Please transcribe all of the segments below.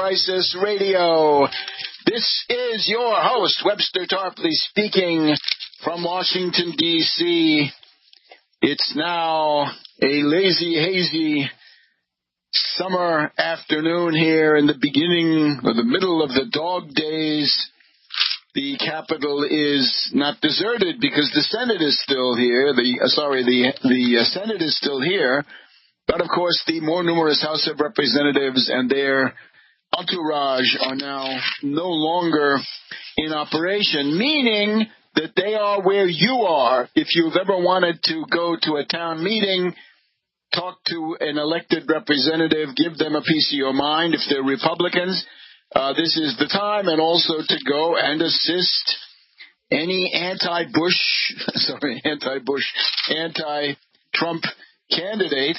Crisis Radio. This is your host, Webster Tarpley, speaking from Washington, D.C. It's now a lazy, hazy summer afternoon here in the beginning or the middle of the dog days. The Capitol is not deserted because the Senate is still here. The Senate is still here. But, of course, the more numerous House of Representatives and their entourage are now no longer in operation, meaning that they are where you are. If you've ever wanted to go to a town meeting, talk to an elected representative, give them a piece of your mind. If they're Republicans, this is the time, and also to go and assist any anti-Trump candidate.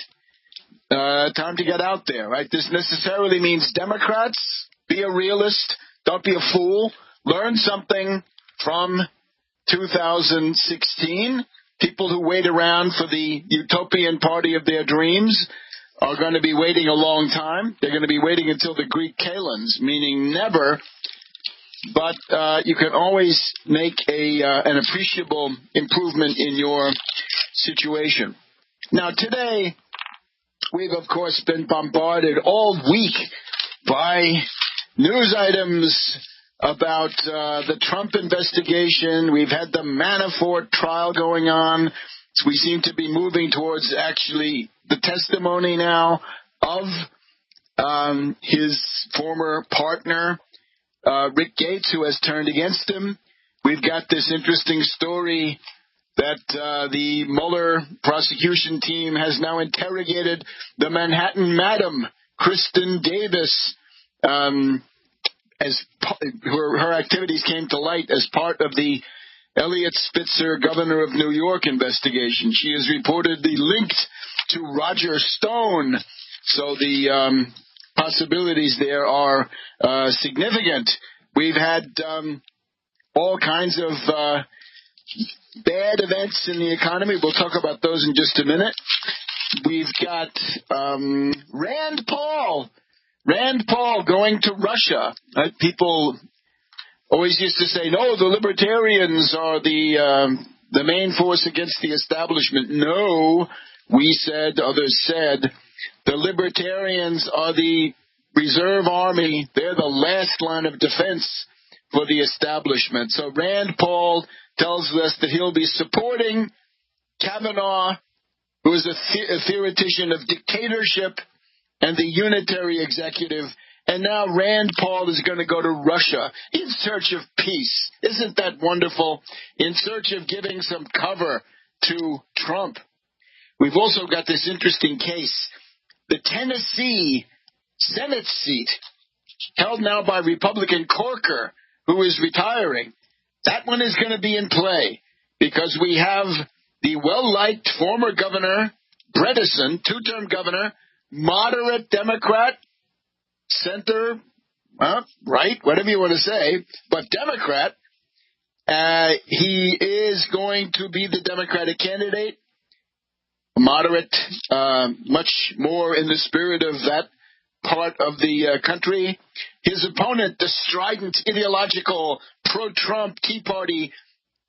Time to get out there, right? This necessarily means Democrats, be a realist, don't be a fool, learn something from 2016. People who wait around for the utopian party of their dreams are going to be waiting a long time. They're going to be waiting until the Greek kalends, meaning never. But you can always make an appreciable improvement in your situation. Now, today, we've, of course, been bombarded all week by news items about the Trump investigation. We've had the Manafort trial going on. We seem to be moving towards actually the testimony now of his former partner, Rick Gates, who has turned against him. We've got this interesting story that the Mueller prosecution team has now interrogated the Manhattan Madam, Kristen Davis, as her activities came to light as part of the Eliot Spitzer, governor of New York, investigation. She is reportedly linked to Roger Stone, so the possibilities there are significant. We've had all kinds of bad events in the economy. We'll talk about those in just a minute. We've got Rand Paul going to Russia. People always used to say, no, the libertarians are the main force against the establishment. No, we said, others said, the libertarians are the reserve army. They're the last line of defense for the establishment. So Rand Paul tells us that he'll be supporting Kavanaugh, who is a theoretician of dictatorship and the unitary executive. And now Rand Paul is going to go to Russia in search of peace. Isn't that wonderful? In search of giving some cover to Trump. We've also got this interesting case. The Tennessee Senate seat, held now by Republican Corker, who is retiring. That one is going to be in play because we have the well-liked former governor, Bredesen, two-term governor, moderate Democrat, center, right, whatever you want to say, but Democrat. He is going to be the Democratic candidate, moderate, much more in the spirit of that part of the country. His opponent, the strident, ideological, pro-Trump Tea Party,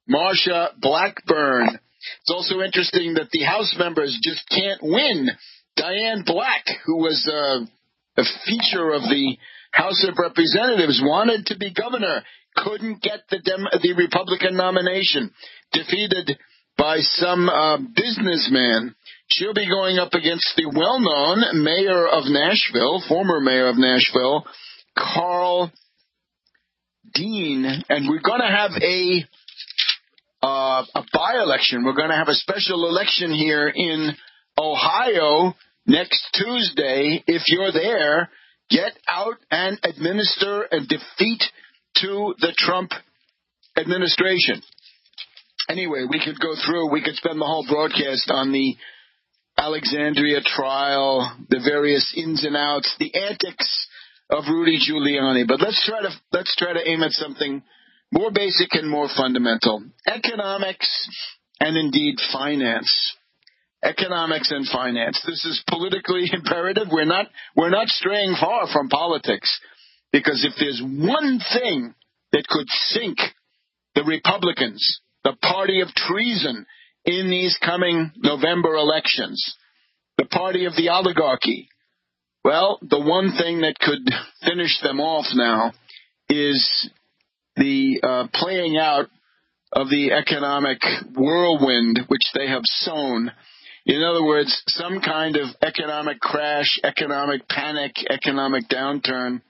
Marsha Blackburn. It's also interesting that the House members just can't win. Diane Black, who was a feature of the House of Representatives, wanted to be governor, couldn't get the Republican nomination, defeated by some businessman. She'll be going up against the well-known mayor of Nashville, former mayor of Nashville, Carl Dean. And we're going to have a by-election. We're going to have a special election here in Ohio next Tuesday. If you're there, get out and administer a defeat to the Trump administration. Anyway, we could go through, we could spend the whole broadcast on the Alexandria trial, the various ins and outs, the antics of Rudy Giuliani. But let's try to aim at something more basic and more fundamental. Economics and indeed finance. Economics and finance. This is politically imperative. We're not straying far from politics. Because if there's one thing that could sink the Republicans, the party of treason, in these coming November elections, the party of the oligarchy, well, the one thing that could finish them off now is the playing out of the economic whirlwind which they have sown. In other words, some kind of economic crash, economic panic, economic downturn.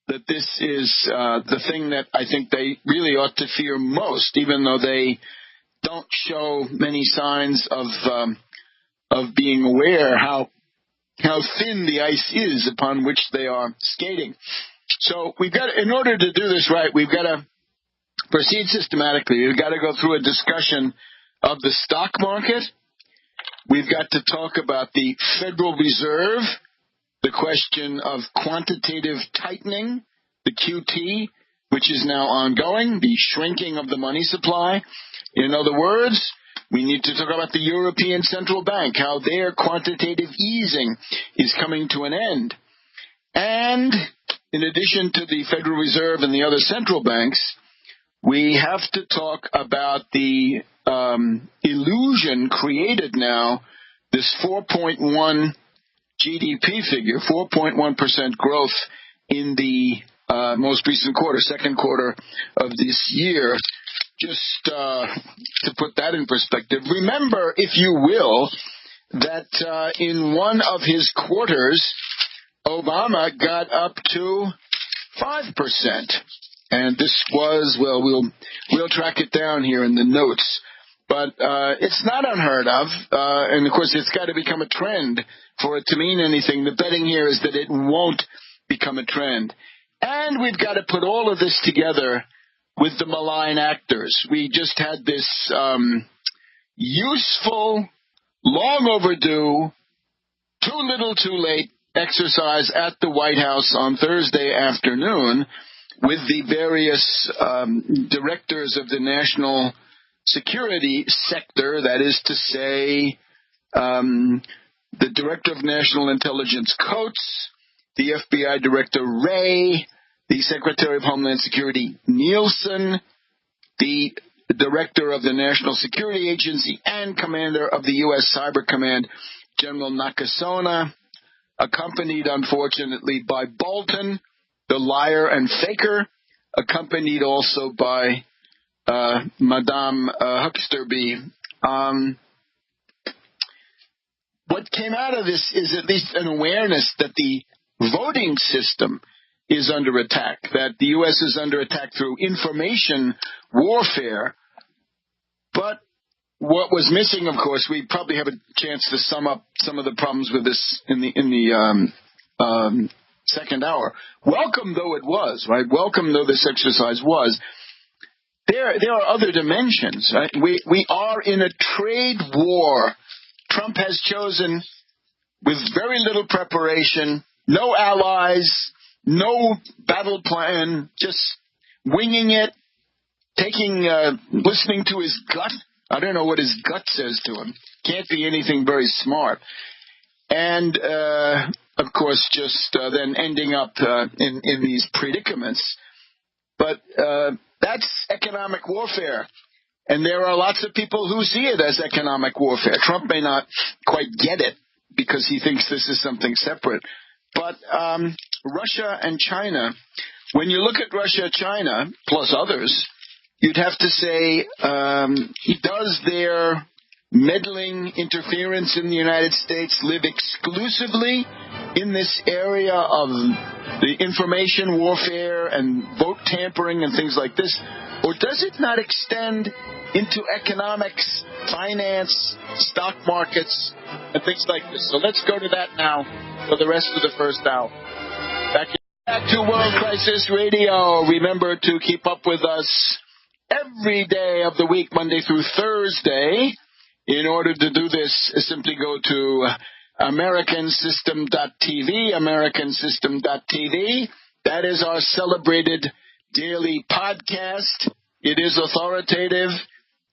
That this is the thing that I think they really ought to fear most, even though they don't show many signs of being aware how thin the ice is upon which they are skating. So we've got, in order to do this right, we've got to proceed systematically. We've got to go through a discussion of the stock market. We've got to talk about the Federal Reserve, the question of quantitative tightening, the QT, which is now ongoing, the shrinking of the money supply. In other words, we need to talk about the European Central Bank, how their quantitative easing is coming to an end. And in addition to the Federal Reserve and the other central banks, we have to talk about the illusion created now, this 4.1 GDP figure, 4.1% growth in the most recent quarter, second quarter of this year. Just to put that in perspective, remember, if you will, that in one of his quarters, Obama got up to 5%. And this was, well, we'll track it down here in the notes. But it's not unheard of. And, of course, it's got to become a trend for it to mean anything. The betting here is that it won't become a trend. And we've got to put all of this together with the malign actors. We just had this useful, long overdue, too little too late exercise at the White House on Thursday afternoon with the various directors of the national security sector, that is to say, the Director of National Intelligence Coates, the FBI Director Wray, the Secretary of Homeland Security Nielsen, the Director of the National Security Agency and Commander of the U.S. Cyber Command, General Nakasone, accompanied, unfortunately, by Bolton, the liar and faker, accompanied also by Madame Hucksterby. What came out of this is at least an awareness that the voting system is under attack, that the U.S. is under attack through information warfare. But what was missing, of course, we probably have a chance to sum up some of the problems with this in the second hour. Welcome though it was, right? Welcome though this exercise was, there are other dimensions, right? We are in a trade war. Trump has chosen, with very little preparation, no allies, no battle plan, just winging it, listening to his gut. I don't know what his gut says to him. Can't be anything very smart. And, of course, just then ending up in these predicaments. But that's economic warfare. And there are lots of people who see it as economic warfare. Trump may not quite get it because he thinks this is something separate. But Russia and China, when you look at Russia, China, plus others, you'd have to say, does their meddling interference in the United States live exclusively in this area of the information warfare and vote tampering and things like this? Or does it not extend into economics, finance, stock markets, and things like this? So let's go to that now for the rest of the first hour. Back to World Crisis Radio. Remember to keep up with us every day of the week, Monday through Thursday. In order to do this, simply go to americansystem.tv, americansystem.tv. That is our celebrated daily podcast. It is authoritative.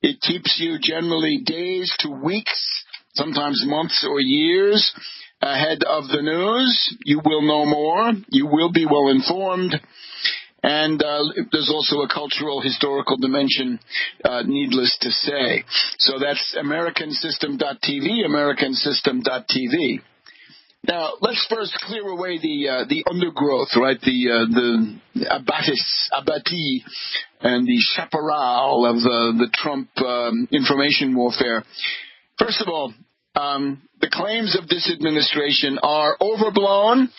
It keeps you generally days to weeks sometimes months or years ahead of the news. You will know more. You will be well informed. And there's also a cultural, historical dimension, needless to say. So that's AmericanSystem.tv, AmericanSystem.tv. Now, let's first clear away the undergrowth, right? The abatis and the chaparral of the Trump information warfare. First of all, the claims of this administration are overblown.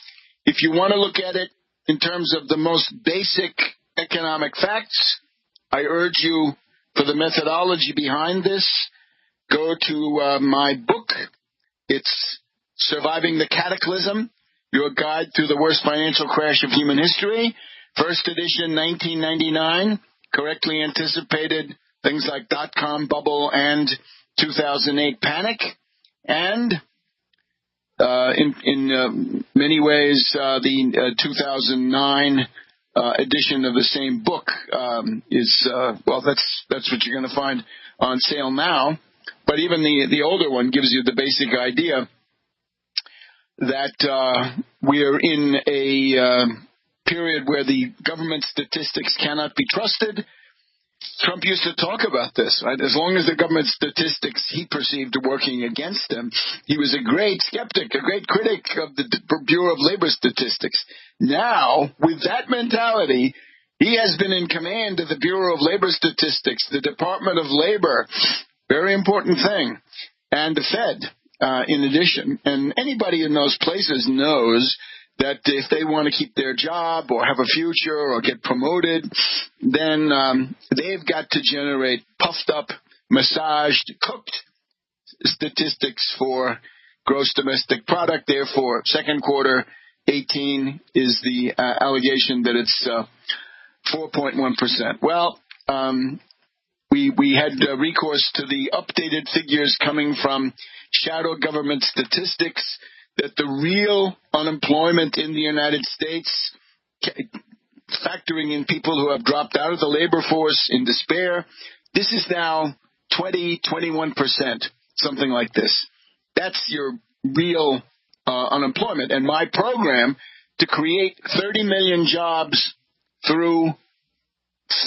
If you want to look at it in terms of the most basic economic facts, I urge you, for the methodology behind this, go to my book. It's Surviving the Cataclysm, Your Guide Through the Worst Financial Crash of Human History. First edition, 1999, correctly anticipated things like dot-com bubble and 2008 panic. And in many ways, the 2009 edition of the same book is, that's what you're going to find on sale now. But even the older one gives you the basic idea that we're in a period where the government statistics cannot be trusted. Trump used to talk about this, right? As long as the government statistics he perceived working against him, he was a great skeptic, a great critic of the Bureau of Labor Statistics. Now, with that mentality, he has been in command of the Bureau of Labor Statistics, the Department of Labor, very important thing, and the Fed, in addition. And anybody in those places knows that if they want to keep their job or have a future or get promoted, then they've got to generate puffed up, massaged, cooked statistics for gross domestic product. Therefore, second quarter 18 is the allegation that it's 4.1%. Well, we had recourse to the updated figures coming from shadow government statistics, that the real unemployment in the United States, factoring in people who have dropped out of the labor force in despair, this is now 21%, something like this. That's your real unemployment. And my program to create 30 million jobs through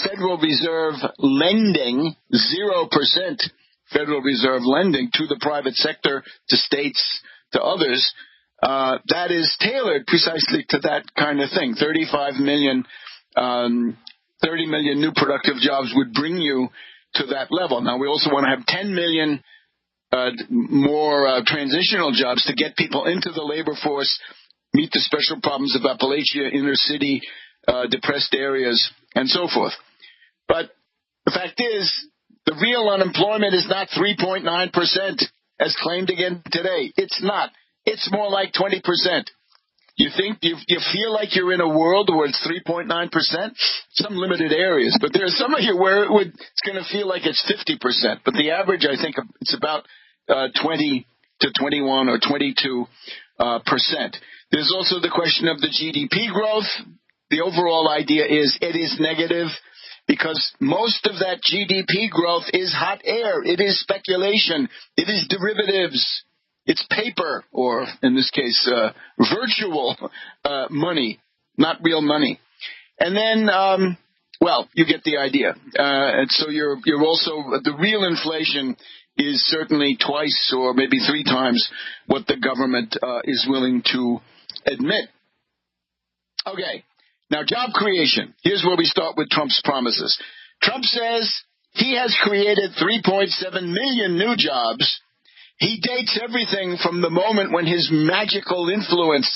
Federal Reserve lending, 0% Federal Reserve lending to the private sector, to states, to others, that is tailored precisely to that kind of thing. 30 million new productive jobs would bring you to that level. Now, we also want to have 10 million more transitional jobs to get people into the labor force, meet the special problems of Appalachia, inner city, depressed areas, and so forth. But the fact is, the real unemployment is not 3.9%. as claimed again today. It's not. It's more like 20%. You think you feel like you're in a world where it's 3.9%? Some limited areas, but there are some of you where it's going to feel like it's 50%. But the average, I think, it's about 20 to 21 or 22%. There's also the question of the GDP growth. The overall idea is it is negative because most of that GDP growth is hot air. It is speculation. It is derivatives. It's paper, or in this case, virtual money, not real money. And then, you get the idea. And so you're also, the real inflation is certainly twice or maybe three times what the government is willing to admit. Okay. Now, job creation. Here's where we start with Trump's promises. Trump says he has created 3.7 million new jobs. He dates everything from the moment when his magical influence,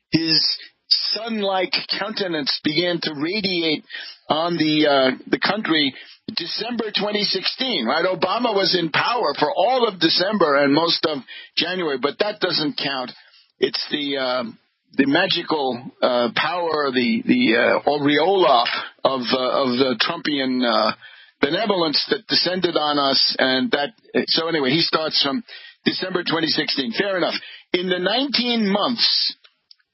his sun-like countenance began to radiate on the country, December 2016, right? Obama was in power for all of December and most of January, but that doesn't count. It's the magical power, the aureola of the Trumpian benevolence that descended on us, and that. So anyway, he starts from December 2016. Fair enough. In the 19 months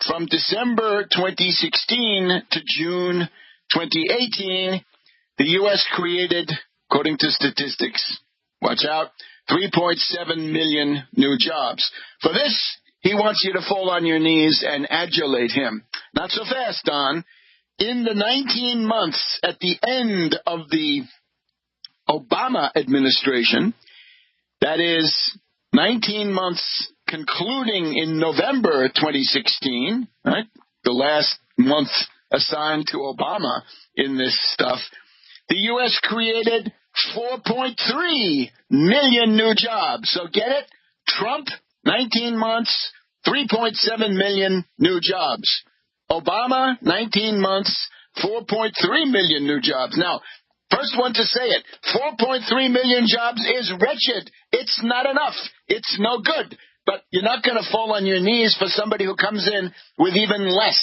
from December 2016 to June 2018, the U.S. created, according to statistics, watch out, 3.7 million new jobs. For this, he wants you to fall on your knees and adulate him. Not so fast, Don. In the 19 months at the end of the Obama administration, that is 19 months concluding in November 2016, right? The last month assigned to Obama in this stuff, the U.S. created 4.3 million new jobs. So get it? Trump, 19 months, 3.7 million new jobs. Obama, 19 months, 4.3 million new jobs. Now, first one to say it, 4.3 million jobs is wretched. It's not enough. It's no good. But you're not going to fall on your knees for somebody who comes in with even less.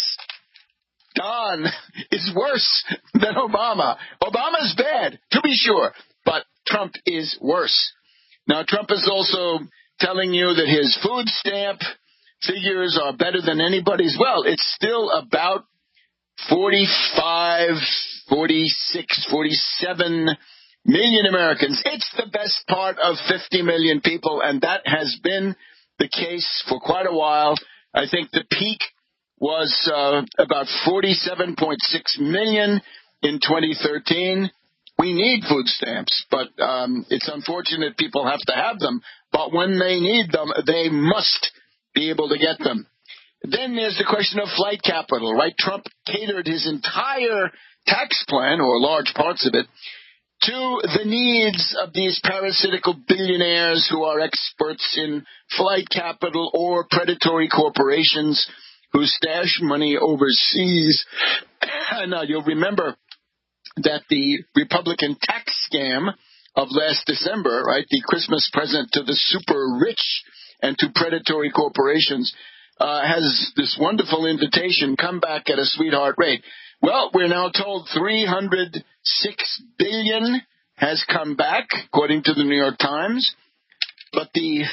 Don is worse than Obama. Obama's bad, to be sure, but Trump is worse. Now, Trump is also telling you that his food stamp figures are better than anybody's. Well, it's still about 45, 46, 47 million Americans. It's the best part of 50 million people, and that has been the case for quite a while. I think the peak was about 47.6 million in 2013. We need food stamps, but it's unfortunate people have to have them. But when they need them, they must be able to get them. Then there's the question of flight capital, right? Trump catered his entire tax plan, or large parts of it, to the needs of these parasitical billionaires who are experts in flight capital or predatory corporations who stash money overseas. Now, you'll remember that the Republican tax scam of last December, right, the Christmas present to the super rich and to predatory corporations, has this wonderful invitation, come back at a sweetheart rate. Well, we're now told $306 billion has come back, according to the New York Times. But the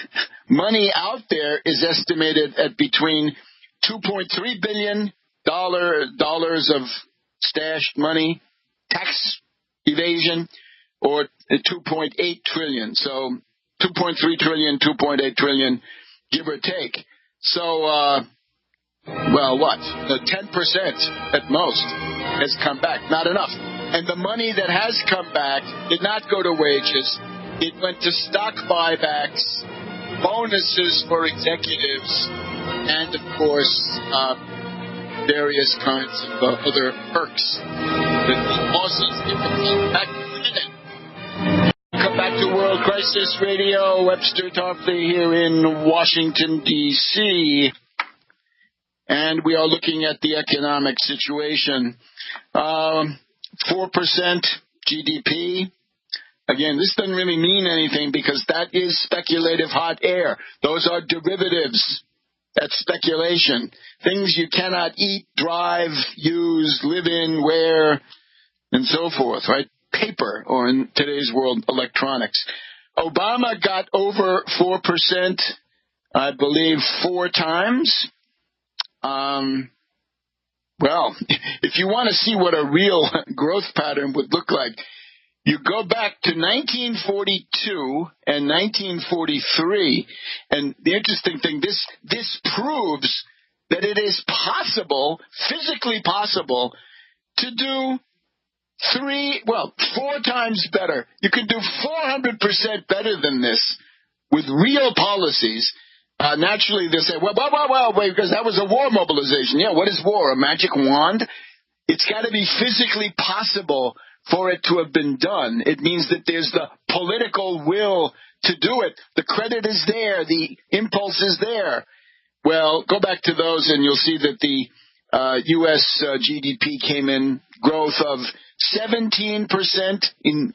money out there is estimated at between $2.3 billion of stashed money, tax evasion, or $2.8 trillion. So 2.3 trillion, 2.8 trillion, give or take. So, well, what? 10% at most has come back. Not enough. And the money that has come back did not go to wages. It went to stock buybacks, bonuses for executives, and, of course, various kinds of other perks that the bosses give them back to the Welcome back to World Crisis Radio. Webster Tarpley here in Washington, D.C., and we are looking at the economic situation. 4% GDP. Again, this doesn't really mean anything because that is speculative hot air. Those are derivatives. That's speculation. Things you cannot eat, drive, use, live in, wear, and so forth, right? Paper, or in today's world, electronics. Obama got over 4%, I believe, 4 times. Well, if you want to see what a real growth pattern would look like, you go back to 1942 and 1943, and the interesting thing, this proves that it is possible, physically possible, to do 4 times better. You can do 400% better than this with real policies. Naturally, they say, well, wait, because that was a war mobilization. Yeah, what is war? A magic wand? It's got to be physically possible for it to have been done. It means that there's the political will to do it. The credit is there. The impulse is there. Well, go back to those and you'll see that the U.S. GDP came in growth of 17% in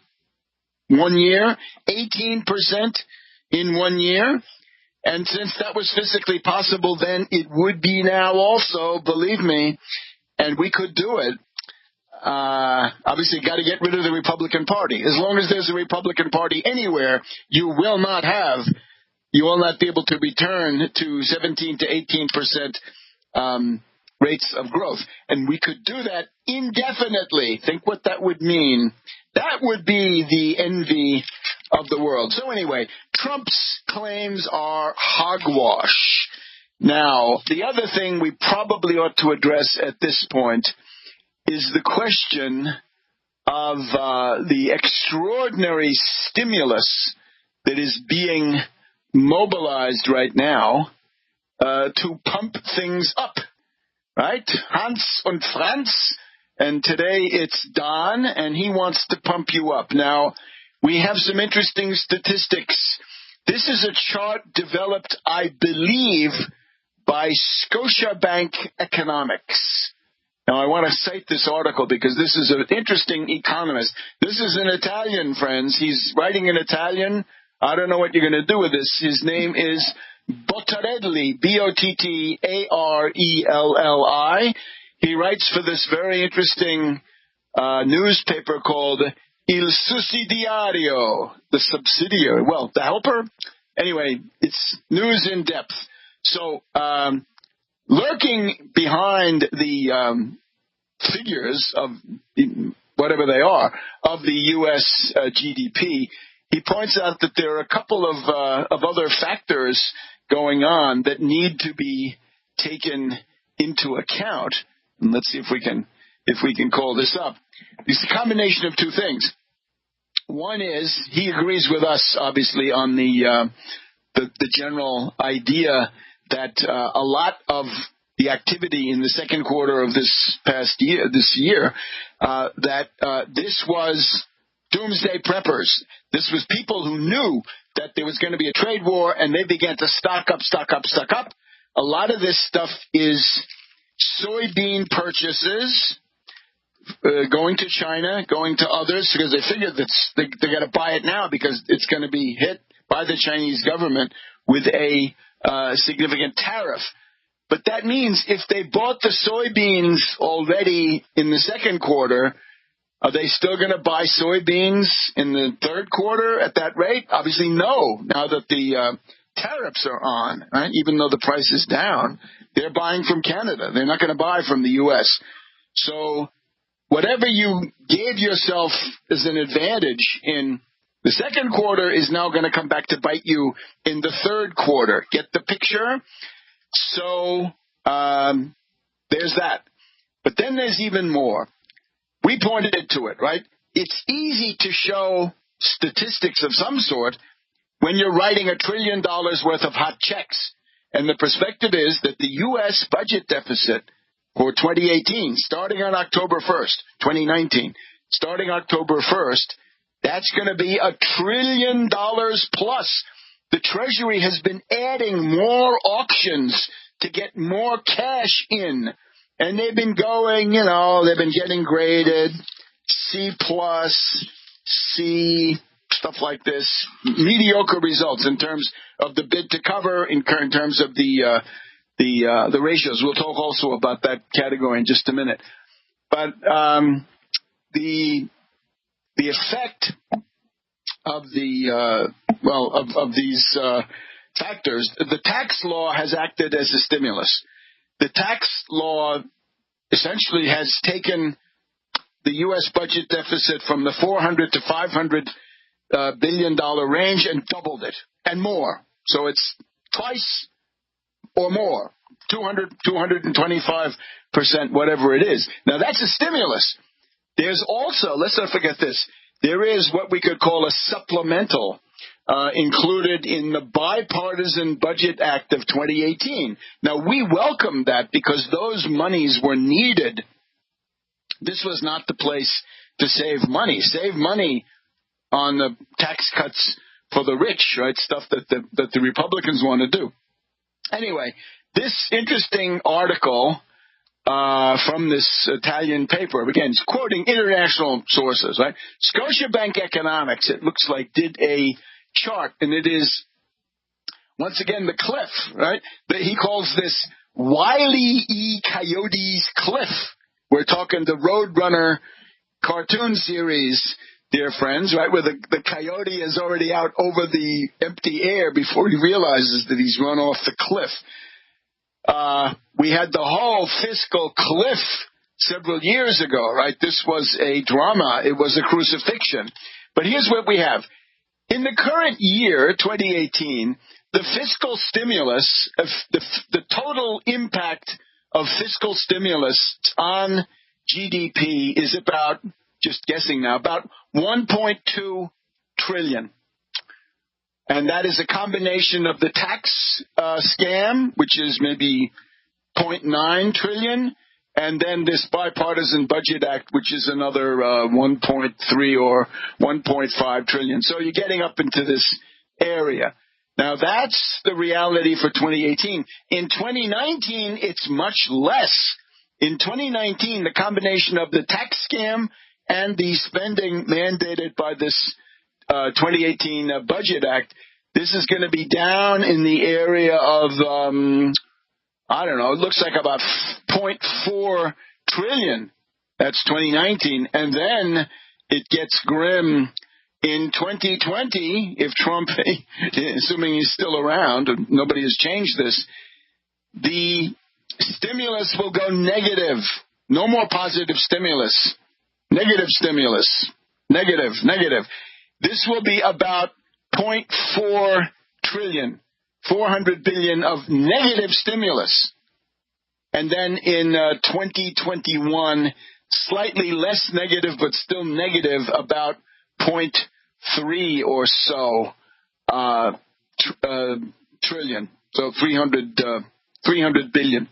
1 year, 18% in 1 year. And since that was physically possible then, it would be now also, believe me, and we could do it. Obviously, got to get rid of the Republican Party. As long as there's a Republican Party anywhere, you will not be able to return to 17 to 18% rates of growth. And we could do that indefinitely. Think what that would mean. That would be the envy of the world. So anyway, Trump's claims are hogwash. Now, the other thing we probably ought to address at this point is the question of the extraordinary stimulus that is being mobilized right now to pump things up, right? Hans und Franz, and today it's Don, and he wants to pump you up. Now, we have some interesting statistics. This is a chart developed, I believe, by Scotiabank Economics. Now, I want to cite this article because this is an interesting economist. This is an Italian, friends. He's writing in Italian. I don't know what you're going to do with this. His name is Bottarelli, Bottarelli. He writes for this very interesting newspaper called Il Sussidiario, the subsidiary. Well, the helper? Anyway, it's news in depth. So, lurking behind the figures of whatever they are of the U.S. GDP, he points out that there are a couple of other factors going on that need to be taken into account. And let's see if we can call this up. It's a combination of two things. One is he agrees with us, obviously, on the general idea that a lot of the activity in the second quarter of this year, this was doomsday preppers. This was people who knew that there was going to be a trade war, and they began to stock up. A lot of this stuff is soybean purchases, going to China, going to others, because they figured that they're going to buy it now because it's going to be hit by the Chinese government with a significant tariff. But that means if they bought the soybeans already in the second quarter, are they still going to buy soybeans in the third quarter at that rate? Obviously, no. Now that the tariffs are on, right? Even though the price is down, they're buying from Canada. They're not going to buy from the U.S. So whatever you gave yourself as an advantage in the second quarter is now going to come back to bite you in the third quarter. Get the picture? So there's that. But then there's even more. We pointed to it, right? It's easy to show statistics of some sort when you're writing $1 trillion worth of hot checks. And the perspective is that the U.S. budget deficit for 2018, starting on October 1st, 2019, starting October 1st, that's going to be $1 trillion plus. The Treasury has been adding more auctions to get more cash in. And they've been going, they've been getting graded C+, C, stuff like this. Mediocre results in terms of the bid to cover, in terms of the ratios. We'll talk also about that category in just a minute. But the effect of these factors, the tax law has acted as a stimulus. The tax law essentially has taken the U.S. budget deficit from the $400 to $500 billion range and doubled it and more. So it's twice or more, 225%, whatever it is. Now that's a stimulus. There's also, let's not forget this, there is what we could call a supplemental included in the Bipartisan Budget Act of 2018. Now, we welcome that because those monies were needed. This was not the place to save money. Save money on the tax cuts for the rich, right? Stuff that the Republicans want to do. Anyway, this interesting article from this Italian paper, again, it's quoting international sources, right? Scotiabank Economics, it looks like, did a chart, and it is, once again, the cliff, right? He calls this Wile E. Coyote's Cliff. We're talking the Roadrunner cartoon series, dear friends, right, where the coyote is already out over the empty air before he realizes that he's run off the cliff. We had the whole fiscal cliff several years ago, right? This was a drama. It was a crucifixion. But here's what we have. In the current year, 2018, the fiscal stimulus, the total impact of fiscal stimulus on GDP is about, just guessing now, about 1.2 trillion. And that is a combination of the tax scam, which is maybe 0.9 trillion, and then this bipartisan budget act, which is another 1.3 or 1.5 trillion. So you're getting up into this area. Now, that's the reality for 2018. In 2019, it's much less. In 2019, the combination of the tax scam and the spending mandated by this 2018 Budget Act, this is going to be down in the area of, I don't know, it looks like about 0.4 trillion. That's 2019. And then it gets grim in 2020, if Trump, assuming he's still around, and nobody has changed this, the stimulus will go negative. No more positive stimulus. Negative stimulus. Negative. This will be about 0.4 trillion, 400 billion of negative stimulus. And then in 2021, slightly less negative, but still negative, about 0.3 or so trillion. So 300 billion.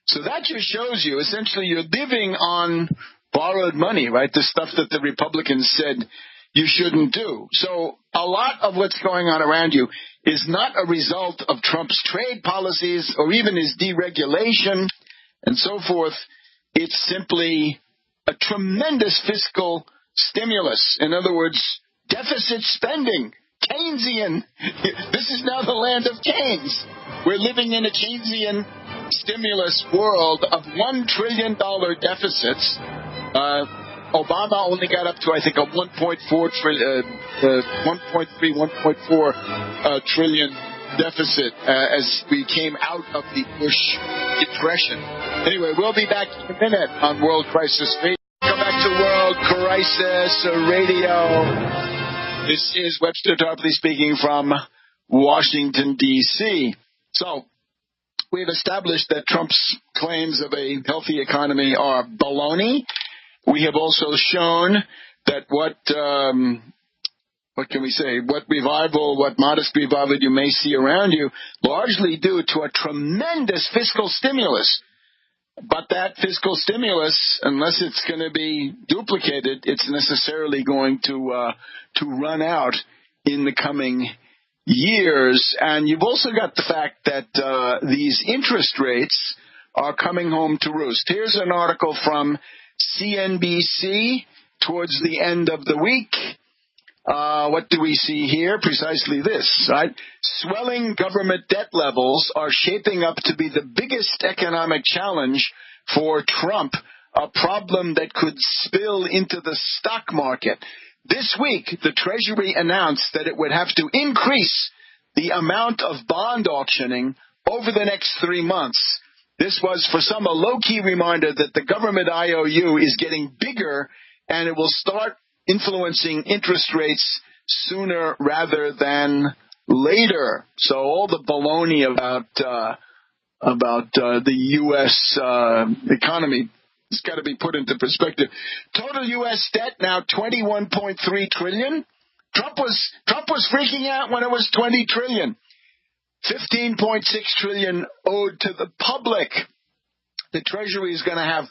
So that just shows you, essentially, you're living on borrowed money, right? The stuff that the Republicans said you shouldn't do. So a lot of what's going on around you is not a result of Trump's trade policies or even his deregulation and so forth. It's simply a tremendous fiscal stimulus. In other words, deficit spending. Keynesian. This is now the land of Keynes. We're living in a Keynesian stimulus world of $1 trillion deficits. Obama only got up to, I think, a 1.4 trillion deficit as we came out of the Bush Depression. Anyway, we'll be back in a minute on World Crisis Radio. Come back to World Crisis Radio. This is Webster Tarpley speaking from Washington, D.C. So, we've established that Trump's claims of a healthy economy are baloney. We have also shown that what can we say, what modest revival you may see around you, largely due to a tremendous fiscal stimulus. But that fiscal stimulus, unless it's going to be duplicated, it's necessarily going to run out in the coming years. And you've also got the fact that these interest rates are coming home to roost. Here's an article from CNBC towards the end of the week. What do we see here? Precisely this, right? Swelling government debt levels are shaping up to be the biggest economic challenge for Trump, a problem that could spill into the stock market. This week, the Treasury announced that it would have to increase the amount of bond auctioning over the next 3 months. This was, for some, a low-key reminder that the government IOU is getting bigger and it will start influencing interest rates sooner rather than later. So all the baloney about the U.S. Economy has got to be put into perspective. Total U.S. debt now $21.3 trillion. Trump was freaking out when it was $20 trillion. $15.6 trillion owed to the public. The Treasury is going to have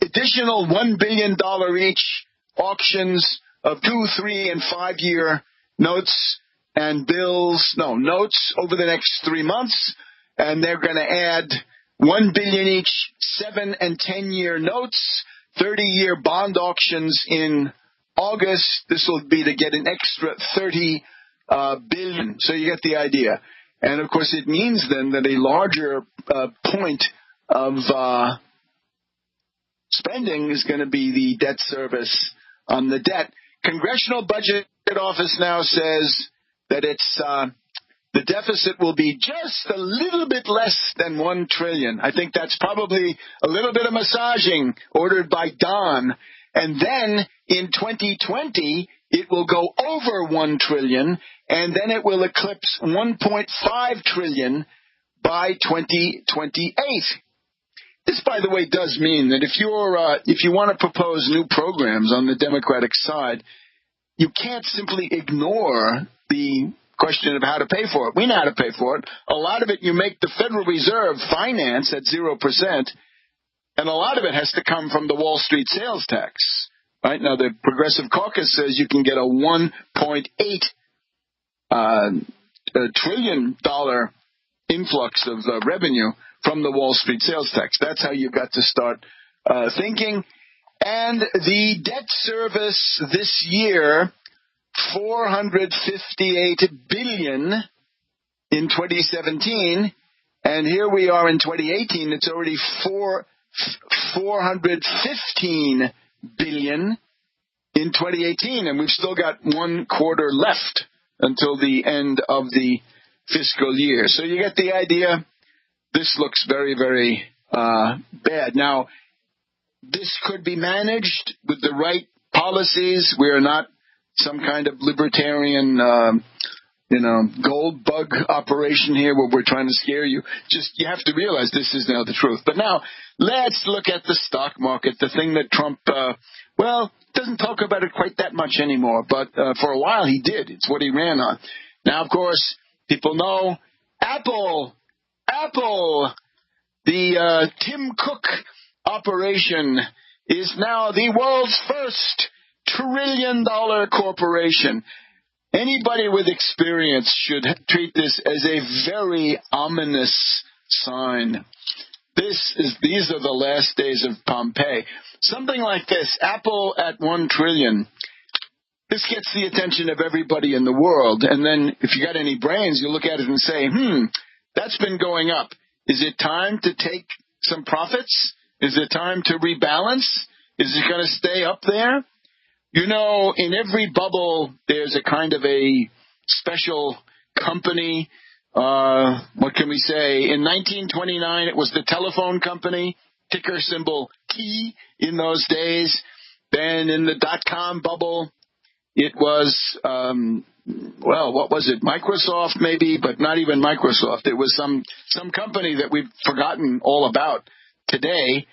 additional $1 billion each auctions of 2, 3, and 5 year notes and notes over the next 3 months, and they're going to add $1 billion each 7 and 10 year notes, 30-year bond auctions in August. This will be to get an extra $30 billion. So you get the idea. And of course, it means then that a larger point of spending is going to be the debt service on the debt. Congressional Budget Office now says that it's the deficit will be just a little bit less than $1 trillion. I think that's probably a little bit of massaging ordered by Don. And then in 2020, it will go over $1 trillion, and then it will eclipse $1.5 trillion by 2028. This, by the way, does mean that if you want to propose new programs on the Democratic side, you can't simply ignore the question of how to pay for it. We know how to pay for it. A lot of it you make the Federal Reserve finance at 0%, and a lot of it has to come from the Wall Street sales tax. Right now, the Progressive Caucus says you can get a $1.8 trillion influx of revenue from the Wall Street sales tax. That's how you got to start thinking. And the debt service this year, $458 billion in 2017, and here we are in 2018. It's already $415 billion in 2018, and we've still got 1 quarter left until the end of the fiscal year. So you get the idea. This looks very, very bad. Now, this could be managed with the right policies. We are not some kind of libertarian, gold bug operation here where we're trying to scare you. Just, you have to realize this is now the truth. But now, let's look at the stock market, the thing that Trump, doesn't talk about it quite that much anymore. But for a while he did. It's what he ran on. Now, of course, people know Apple, the Tim Cook operation is now the world's first trillion-dollar corporation. Anybody with experience should treat this as a very ominous sign. These are the last days of Pompeii. Something like this, Apple at $1 trillion. This gets the attention of everybody in the world. And then if you got any brains, you look at it and say, that's been going up. Is it time to take some profits? Is it time to rebalance? Is it going to stay up there? You know, in every bubble, there's a kind of a special company. What can we say? In 1929, it was the telephone company, ticker symbol T in those days. Then in the dot-com bubble, it was, what was it? Microsoft maybe, but not even Microsoft. It was some company that we've forgotten all about today.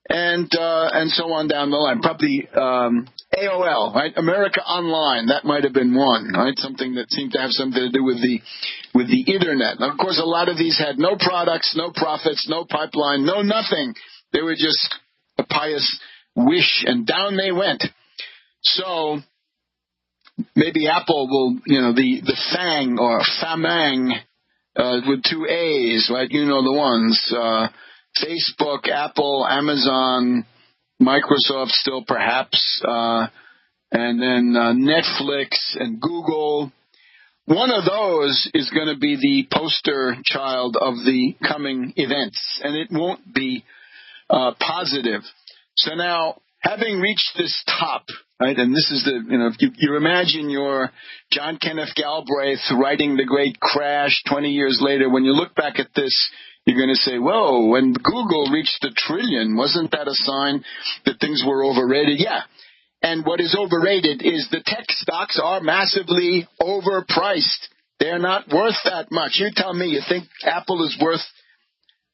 And so on down the line. Probably AOL, right? America Online, that might have been one, right? Something that seemed to have something to do with the internet. Now, of course, a lot of these had no products, no profits, no pipeline, no nothing. They were just a pious wish, and down they went. So maybe Apple will, the FANG or FAMANG with 2 A's, right? You know the ones. Facebook, Apple, Amazon, Microsoft still perhaps, and then Netflix and Google. One of those is going to be the poster child of the coming events, and it won't be positive. So now, having reached this top, right, and this is if you imagine your John Kenneth Galbraith writing The Great Crash 20 years later, when you look back at this, you're going to say, whoa, when Google reached $1 trillion, wasn't that a sign that things were overrated? Yeah. And what is overrated is the tech stocks are massively overpriced. They're not worth that much. You tell me, you think Apple is worth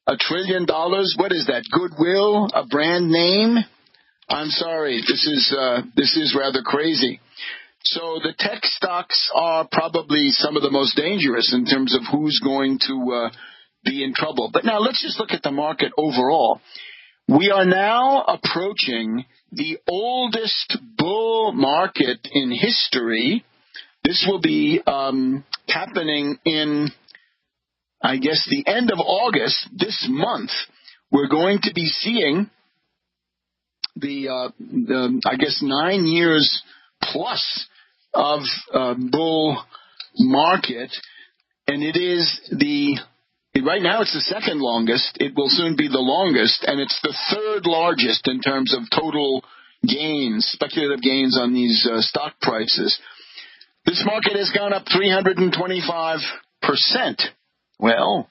$1 trillion? What is that, goodwill, a brand name? I'm sorry, this is rather crazy. So the tech stocks are probably some of the most dangerous in terms of who's going to be in trouble. But now let's just look at the market overall. We are now approaching the oldest bull market in history. This will be happening in, I guess, the end of August, this month. We're going to be seeing the 9 years plus of bull market, and it is right now it's the second longest. It will soon be the longest, and it's the third largest in terms of total gains, speculative gains on these stock prices. This market has gone up 325 Well,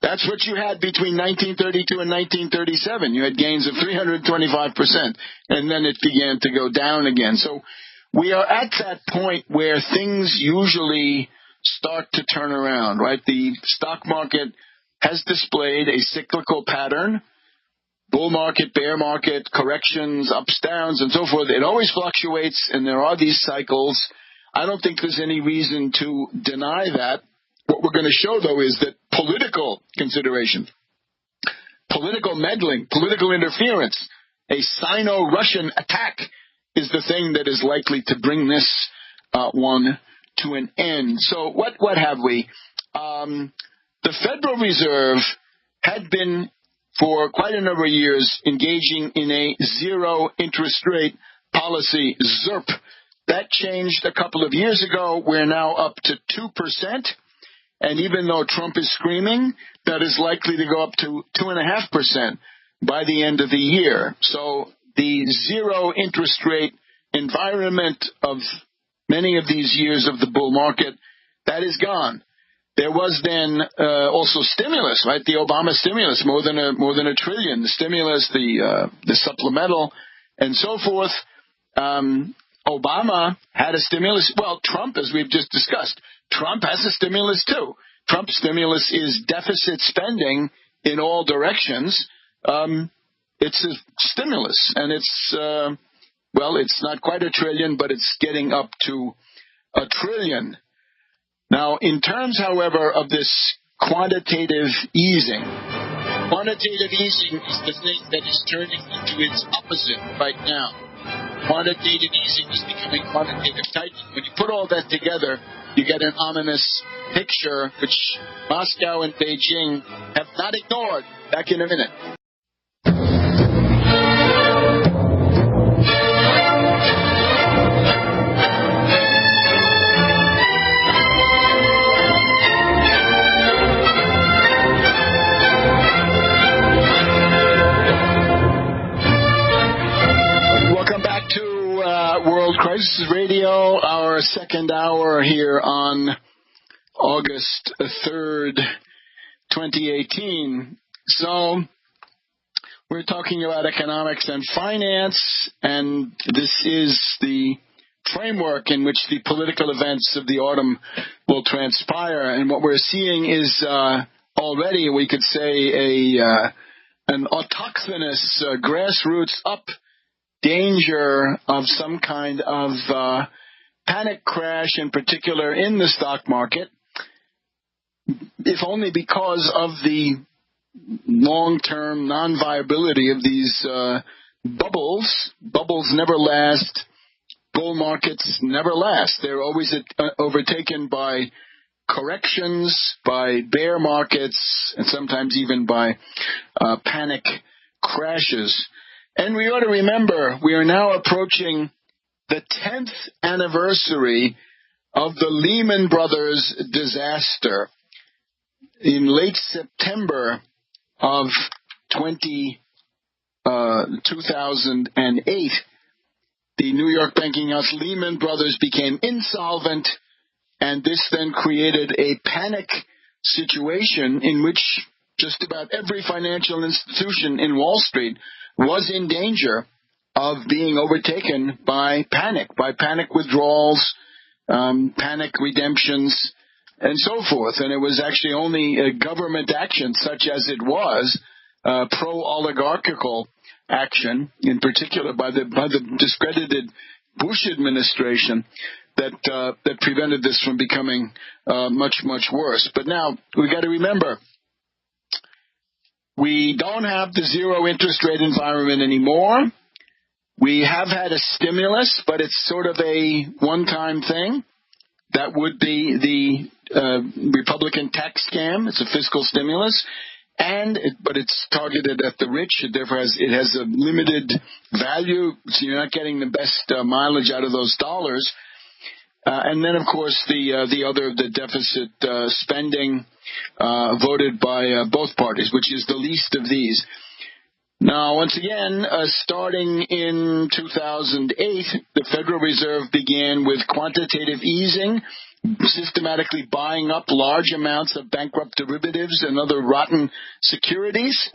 that's what you had between 1932 and 1937. You had gains of 325%, and then it began to go down again. So we are at that point where things usually start to turn around, right? The stock market has displayed a cyclical pattern. Bull market, bear market, corrections, ups, downs, and so forth. It always fluctuates, and there are these cycles. I don't think there's any reason to deny that. What we're going to show, though, is that political consideration, political meddling, political interference, a Sino-Russian attack is the thing that is likely to bring this one to an end. So what have we? The Federal Reserve had been, for quite a number of years, engaging in a zero interest rate policy, ZIRP. That changed a couple of years ago. We're now up to 2%. And even though Trump is screaming, that is likely to go up to 2.5% by the end of the year. So the zero interest rate environment of many of these years of the bull market, that is gone. There was then also stimulus, right? The Obama stimulus, more than $1 trillion. The stimulus, the supplemental, and so forth. Obama had a stimulus. Well, Trump, as we've just discussed, Trump has a stimulus too. Trump's stimulus is deficit spending in all directions. It's a stimulus, and it's not quite $1 trillion, but it's getting up to $1 trillion. Now, in terms, however, of this quantitative easing is the thing that is turning into its opposite right now. Quantitative easing is becoming quantitative tightening. When you put all that together, you get an ominous picture, which Moscow and Beijing have not ignored. Back in a minute. World Crisis Radio, our second hour here on August 3rd, 2018. So we're talking about economics and finance, and this is the framework in which the political events of the autumn will transpire. And what we're seeing is already, we could say, an autochthonous, grassroots up danger of some kind of panic crash, in particular in the stock market, if only because of the long-term non-viability of these bubbles. Bubbles never last. Bull markets never last. They're always overtaken by corrections, by bear markets, and sometimes even by panic crashes. And we ought to remember, we are now approaching the 10th anniversary of the Lehman Brothers disaster. In late September of 2008, the New York banking house Lehman Brothers became insolvent, and this then created a panic situation in which just about every financial institution in Wall Street was in danger of being overtaken by panic withdrawals, panic redemptions, and so forth. And it was actually only a government action, such as it was, pro-oligarchical action, in particular by the discredited Bush administration, that prevented this from becoming much, much worse. But now we've got to remember, we don't have the zero interest rate environment anymore. We have had a stimulus, but it's sort of a one-time thing. That would be the Republican tax scam. It's a fiscal stimulus, but it's targeted at the rich. It therefore it has a limited value, so you're not getting the best mileage out of those dollars. And then, of course, the deficit spending voted by both parties, which is the least of these. Now, once again, starting in 2008, the Federal Reserve began with quantitative easing, systematically buying up large amounts of bankrupt derivatives and other rotten securities.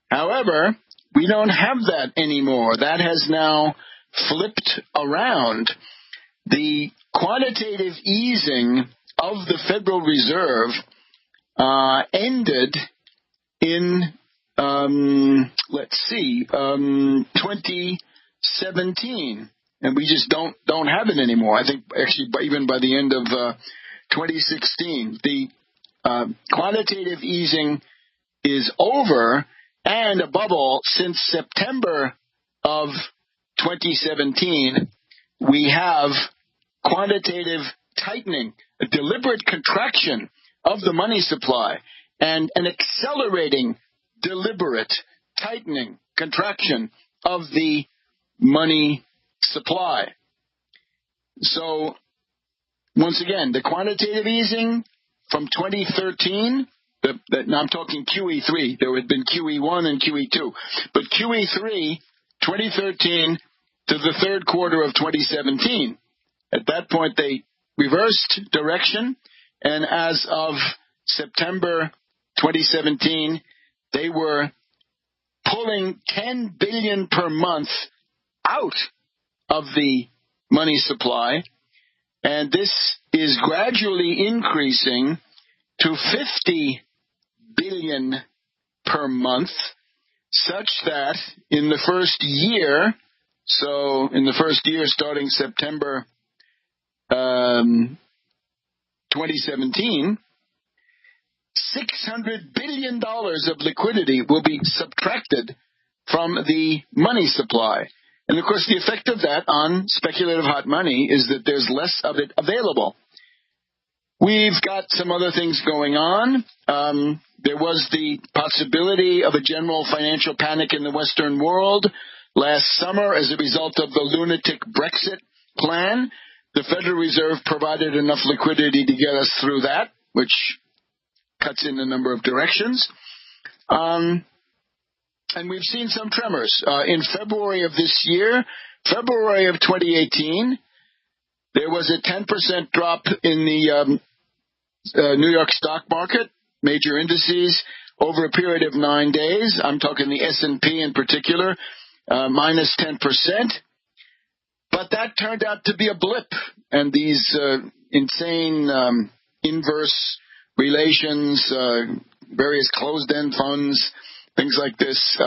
However, we don't have that anymore. That has now flipped around. The quantitative easing of the Federal Reserve ended in 2017, and we just don't have it anymore. I think actually even by the end of 2016, the quantitative easing is over, and above all, since September of 2017, we have quantitative tightening, a deliberate contraction of the money supply, and an accelerating, deliberate tightening, contraction of the money supply. So, once again, the quantitative easing from 2013, now I'm talking QE3. There had been QE1 and QE2. But QE3, 2013 to the third quarter of 2017. At that point, they reversed direction, and as of September 2017, they were pulling $10 billion per month out of the money supply, and this is gradually increasing to $50 billion per month, such that in the first year, starting September 2017, $600 billion of liquidity will be subtracted from the money supply. And, of course, the effect of that on speculative hot money is that there's less of it available. We've got some other things going on. There was the possibility of a general financial panic in the Western world last summer as a result of the lunatic Brexit plan. The Federal Reserve provided enough liquidity to get us through that, which cuts in a number of directions. And we've seen some tremors. In February of this year, February of 2018, there was a 10% drop in the New York stock market, major indices, over a period of 9 days. I'm talking the S&P in particular, minus 10%. But that turned out to be a blip, and these insane inverse relations, various closed-end funds, things like this,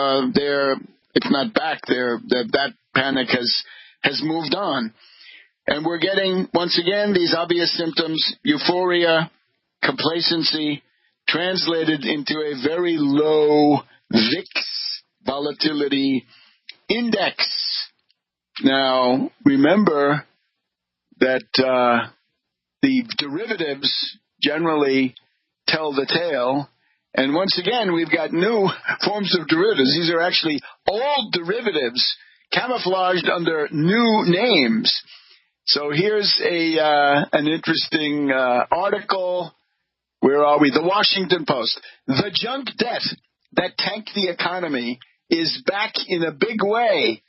it's not back there. That panic has moved on. And we're getting, once again, these obvious symptoms, euphoria, complacency, translated into a very low VIX volatility index. Now, remember that the derivatives generally tell the tale. And once again, we've got new forms of derivatives. These are actually old derivatives camouflaged under new names. So here's an interesting article. Where are we? The Washington Post. The junk debt that tanked the economy is back in a big way,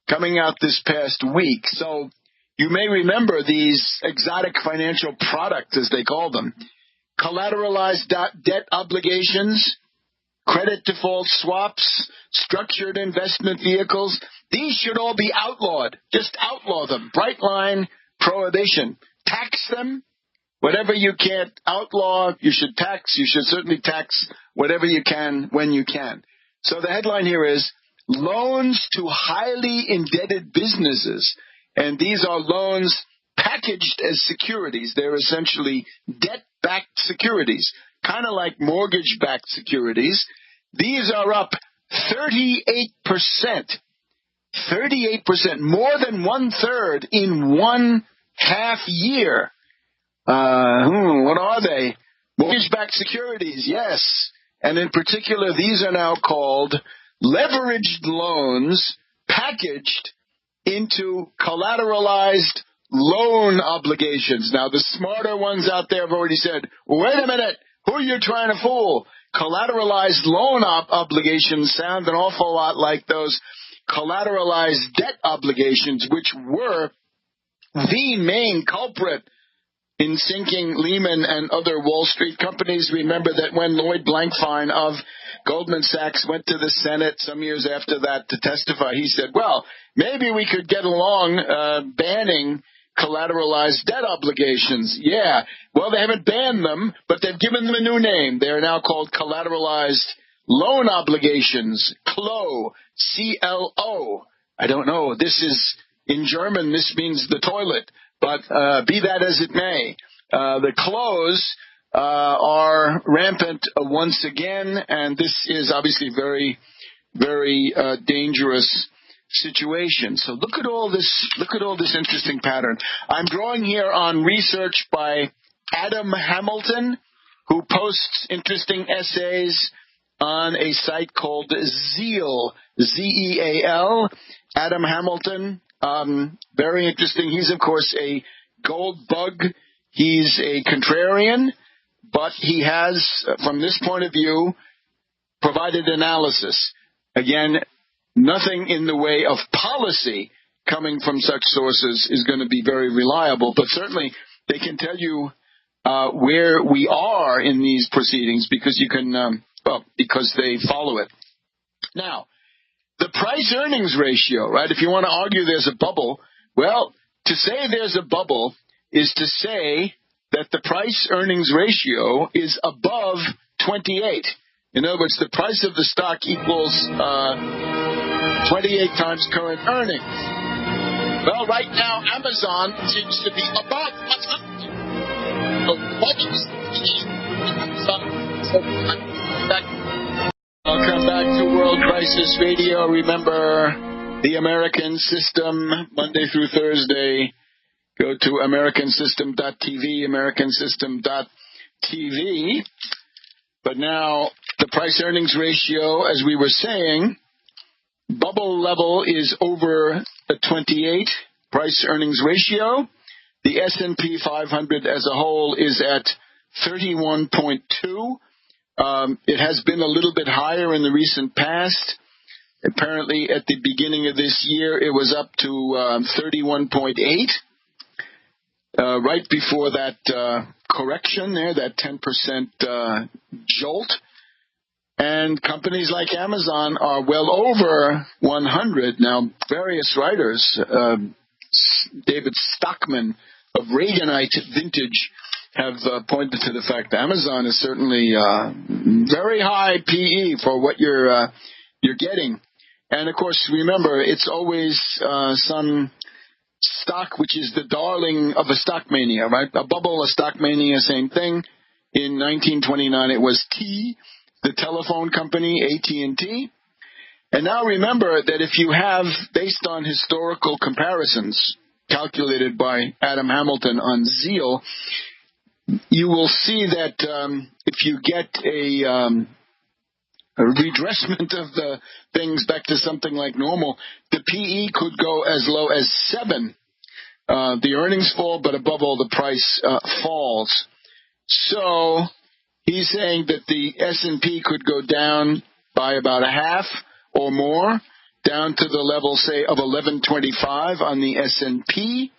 coming out this past week. So you may remember these exotic financial products, as they call them. Collateralized debt obligations, credit default swaps, structured investment vehicles. These should all be outlawed. Just outlaw them. Bright line prohibition. Tax them. Whatever you can't outlaw, you should tax. You should certainly tax whatever you can when you can. So the headline here is loans to highly indebted businesses. And these are loans packaged as securities. They're essentially debt-backed securities, kind of like mortgage-backed securities. These are up 38%. 38%, more than one-third in 1.5 years. What are they? Mortgage-backed securities, yes. And in particular, these are now called leveraged loans packaged into collateralized loan obligations. Now, the smarter ones out there have already said, wait a minute, who are you trying to fool? Collateralized loan obligations sound an awful lot like those collateralized debt obligations, which were the main culprit in sinking Lehman and other Wall Street companies. Remember that when Lloyd Blankfein of Goldman Sachs went to the Senate some years after that to testify, he said, well, maybe we could get along banning collateralized debt obligations. Yeah, well, they haven't banned them, but they've given them a new name. They are now called collateralized loan obligations, CLO, C-L-O. I don't know. This is, in German, this means the toilet. But be that as it may, the CLOs are rampant once again, and this is obviously very, very dangerous situation. So look at all this interesting pattern. I'm drawing here on research by Adam Hamilton, who posts interesting essays on a site called Zeal, Z-E-A-L. Adam Hamilton, very interesting. He's, of course, a gold bug. He's a contrarian, but he has, from this point of view, provided analysis. Again, nothing in the way of policy coming from such sources is going to be very reliable, but certainly they can tell you where we are in these proceedings because you can, because they follow it. Now, the price-earnings ratio, right? If you want to argue there's a bubble, well, to say there's a bubble is to say that the price-earnings ratio is above 28. In other words, the price of the stock equals 28 times current earnings. Well, right now, Amazon seems to be above 100. I'll come back to World Crisis Radio. Remember the American System, Monday through Thursday. Go to americansystem.tv, americansystem.tv. But now the price-earnings ratio, as we were saying, bubble level is over the 28 price-earnings ratio. The S&P 500 as a whole is at 31.2. It has been a little bit higher in the recent past. Apparently, at the beginning of this year, it was up to 31.8. Right before that correction there, that 10% jolt. And companies like Amazon are well over 100. Now, various writers, David Stockman of Reaganite vintage, have pointed to the fact that Amazon is certainly very high PE for what you're getting. And, of course, remember, it's always some stock which is the darling of a stock mania, right? A bubble, a stock mania, same thing. In 1929, it was T, the telephone company, AT&T. And now remember that if you have, based on historical comparisons calculated by Adam Hamilton on Zeal, you will see that if you get a redressment of the things back to something like normal, the PE could go as low as 7. The earnings fall, but above all, the price falls. So he's saying that the S&P could go down by about a half or more, down to the level, say, of 1125 on the S&P.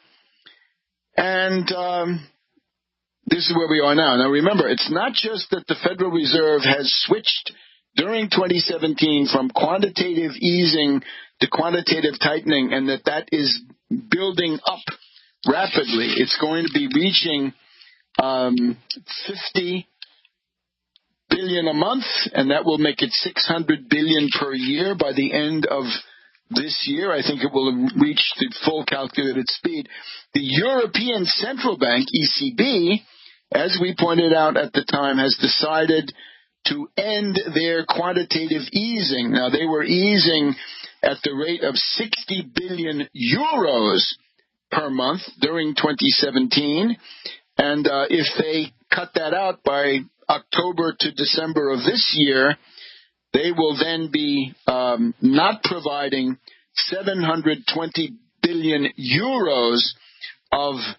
And this is where we are now. Now, remember, it's not just that the Federal Reserve has switched during 2017 from quantitative easing to quantitative tightening, and that is building up rapidly. It's going to be reaching 50 billion a month, and that will make it 600 billion per year by the end of this year. I think it will reach the full calculated speed. The European Central Bank, ECB, as we pointed out at the time, has decided to end their quantitative easing. Now, they were easing at the rate of 60 billion euros per month during 2017. And if they cut that out by October to December of this year, they will then be not providing 720 billion euros of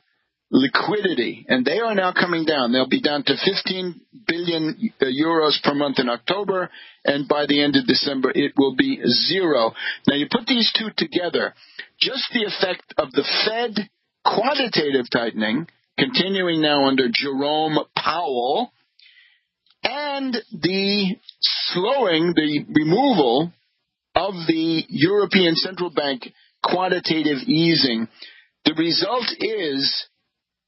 liquidity. And they are now coming down. They'll be down to 15 billion euros per month in October, and by the end of December, it will be 0. Now, you put these two together, just the effect of the Fed quantitative tightening continuing now under Jerome Powell, and the removal of the European Central Bank quantitative easing. The result is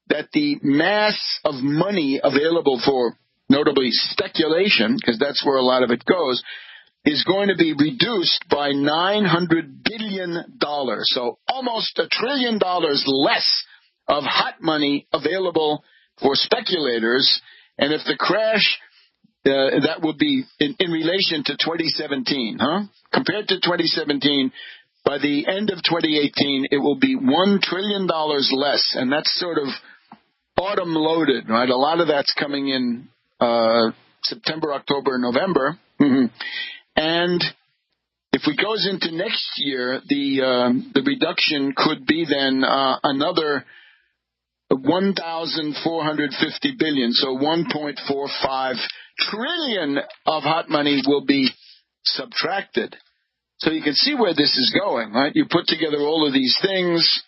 that the mass of money available for notably speculation, because that's where a lot of it goes, is going to be reduced by $900 billion. So almost $1 trillion less of hot money available for speculators. And if the crash, that would be in relation to 2017, compared to 2017, by the end of 2018, it will be $1 trillion less. And that's sort of autumn loaded, right? A lot of that's coming in September, October, November. And if it goes into next year, the reduction could be then another 1,450 billion, so 1.45 trillion of hot money will be subtracted. So you can see where this is going, right? You put together all of these things,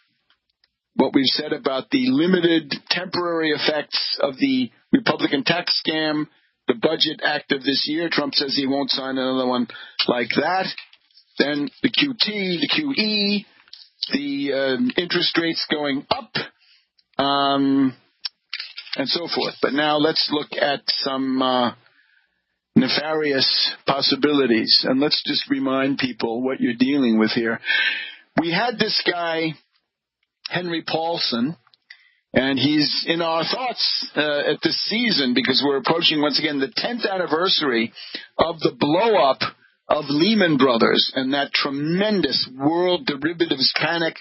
what we've said about the limited temporary effects of the Republican tax scam, the Budget Act of this year. Trump says he won't sign another one like that. Then the QT, the QE, the interest rates going up, and so forth. But now let's look at some nefarious possibilities. And let's just remind people what you're dealing with here. We had this guy, Henry Paulson, and he's in our thoughts at this season because we're approaching, once again, the 10th anniversary of the blow-up of Lehman Brothers and that tremendous world derivatives panic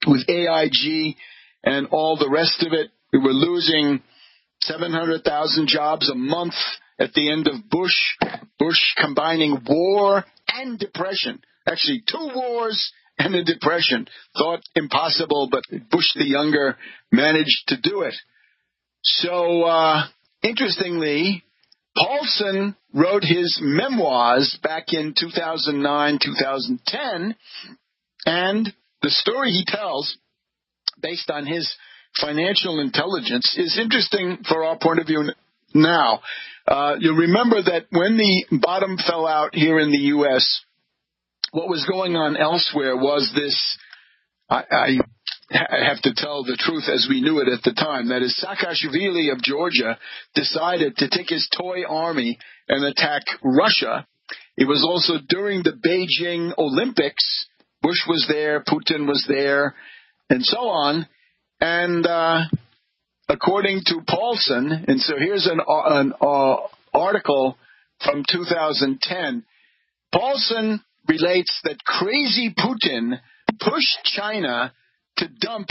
with AIG and all the rest of it. We were losing 700,000 jobs a month at the end of Bush combining war and depression. Actually, 2 wars and a depression. Thought impossible, but Bush the Younger managed to do it. So, interestingly, Paulson wrote his memoirs back in 2009, 2010, and the story he tells, based on his financial intelligence, is interesting for our point of view now. You'll remember that when the bottom fell out here in the U.S., what was going on elsewhere was this, I have to tell the truth as we knew it at the time, that is, Saakashvili of Georgia decided to take his toy army and attack Russia. It was also during the Beijing Olympics. Bush was there, Putin was there, and so on. And according to Paulson, and so here's an article from 2010, Paulson relates that crazy Putin pushed China to dump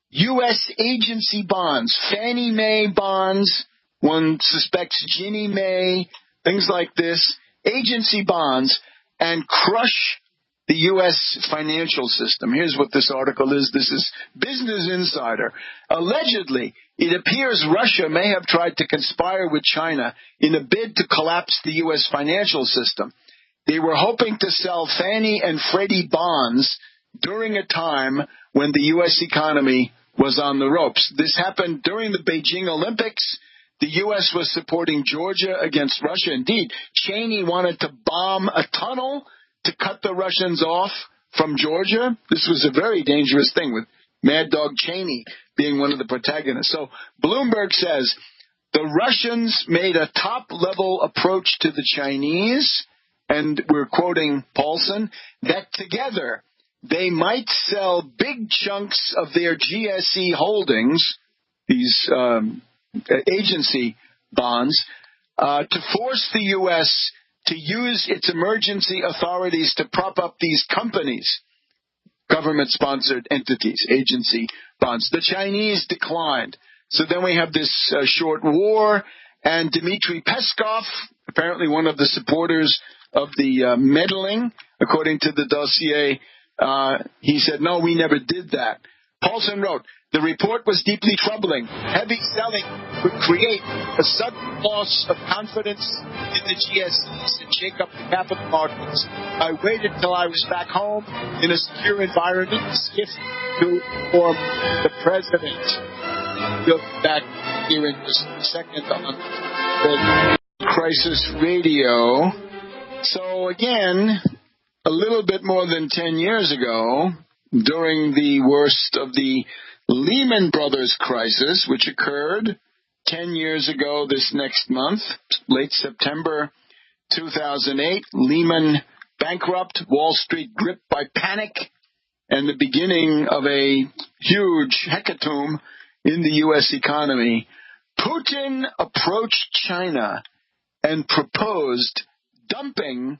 U.S. agency bonds, Fannie Mae bonds, one suspects Ginnie Mae, things like this, agency bonds, and crush the U.S. financial system. Here's what this article is. This is Business Insider. Allegedly, it appears Russia may have tried to conspire with China in a bid to collapse the U.S. financial system. They were hoping to sell Fannie and Freddie bonds during a time when the U.S. economy was on the ropes. This happened during the Beijing Olympics. The U.S. was supporting Georgia against Russia. Indeed, Cheney wanted to bomb a tunnel to cut the Russians off from Georgia. This was a very dangerous thing, with Mad Dog Cheney being one of the protagonists. So Bloomberg says the Russians made a top-level approach to the Chinese, and we're quoting Paulson, that together they might sell big chunks of their GSE holdings, these agency bonds, to force the U.S. to use its emergency authorities to prop up these companies, government-sponsored entities, agency bonds. The Chinese declined. So then we have this short war, and Dmitry Peskov, apparently one of the supporters of the meddling, according to the dossier, he said, no, we never did that. Paulson wrote, the report was deeply troubling. Heavy selling would create a sudden loss of confidence in the GSEs and shake up the capital markets. I waited till I was back home in a secure environment to skiff to inform the president. We'll be back here in just a second on the Crisis Radio. So again, a little bit more than 10 years ago, during the worst of the Lehman Brothers crisis, which occurred 10 years ago this next month, late September 2008, Lehman bankrupt, Wall Street gripped by panic, and the beginning of a huge hecatomb in the U.S. economy. Putin approached China and proposed dumping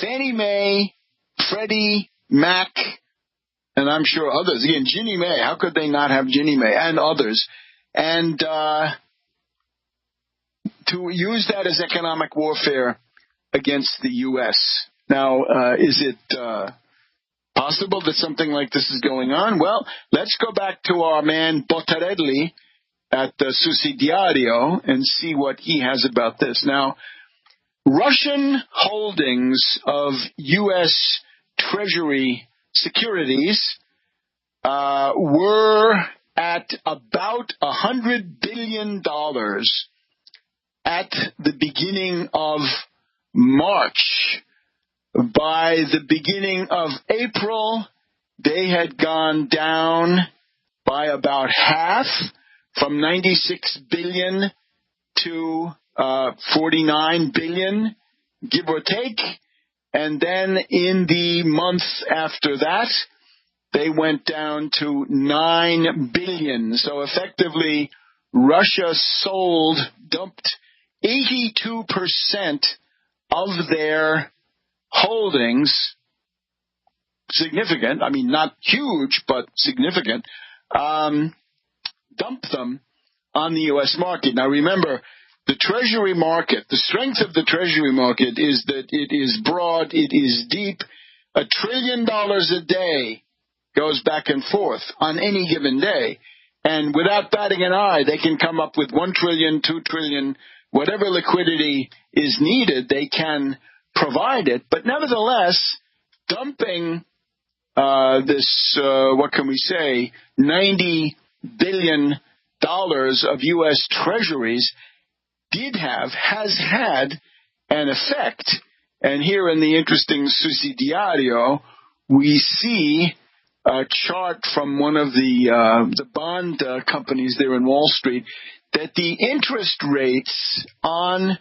Fannie Mae, Freddie Mac, and I'm sure others. Again, Ginnie Mae. How could they not have Ginnie Mae and others? And to use that as economic warfare against the U.S. Now, is it possible that something like this is going on? Well, let's go back to our man Bottarelli at the Sussidiario and see what he has about this. Now, Russian holdings of U.S. Treasury securities were at about $100 billion at the beginning of March. By the beginning of April, they had gone down by about half, from 96 billion to 49 billion, give or take. And then in the months after that, they went down to 9 billion. So effectively, Russia dumped 82% of their holdings, significant, I mean not huge, but significant, dumped them on the U.S. market. Now remember, the Treasury market, the strength of the Treasury market is that it is broad, it is deep. $1 trillion a day goes back and forth on any given day. And without batting an eye, they can come up with 1 trillion, 2 trillion, whatever liquidity is needed, they can provide it. But nevertheless, dumping this, what can we say, $90 billion of U.S. Treasuries has had an effect. And here in the interesting Sussidiario, we see a chart from one of the bond companies there in Wall Street that the interest rates on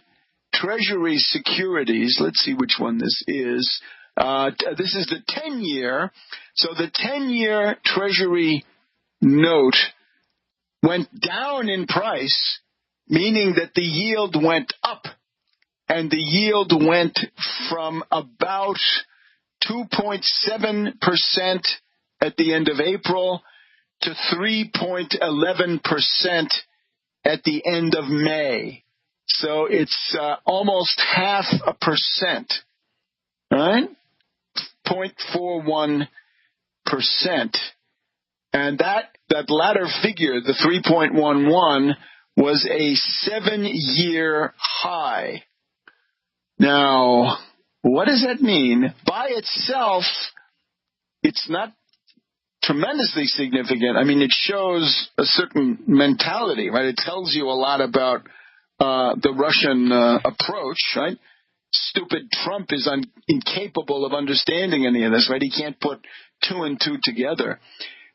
Treasury securities, let's see which one this is. This is the 10-year. So the 10-year Treasury note went down in price, meaning that the yield went up, and the yield went from about 2.7% at the end of April to 3.11% at the end of May. So it's almost 0.5%, right? 0.41%. And that latter figure, the 3.11, was a 7-year high. Now, what does that mean? By itself, it's not tremendously significant. I mean, it shows a certain mentality, right? It tells you a lot about the Russian approach, right? Stupid Trump is incapable of understanding any of this, right? He can't put two and two together.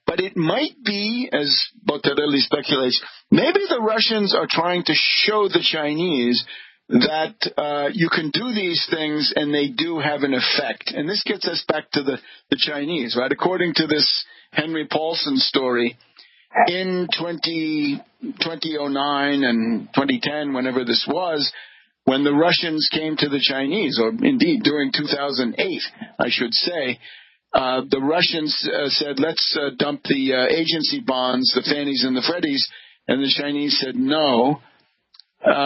But it might be, as Bottarelli speculates, maybe the Russians are trying to show the Chinese that you can do these things and they do have an effect. And this gets us back to the Chinese, right? According to this Henry Paulson story, in 2009 and 2010, whenever this was, when the Russians came to the Chinese, or indeed during 2008, I should say, the Russians said, let's dump the agency bonds, the Fannies and the Freddies, and the Chinese said no.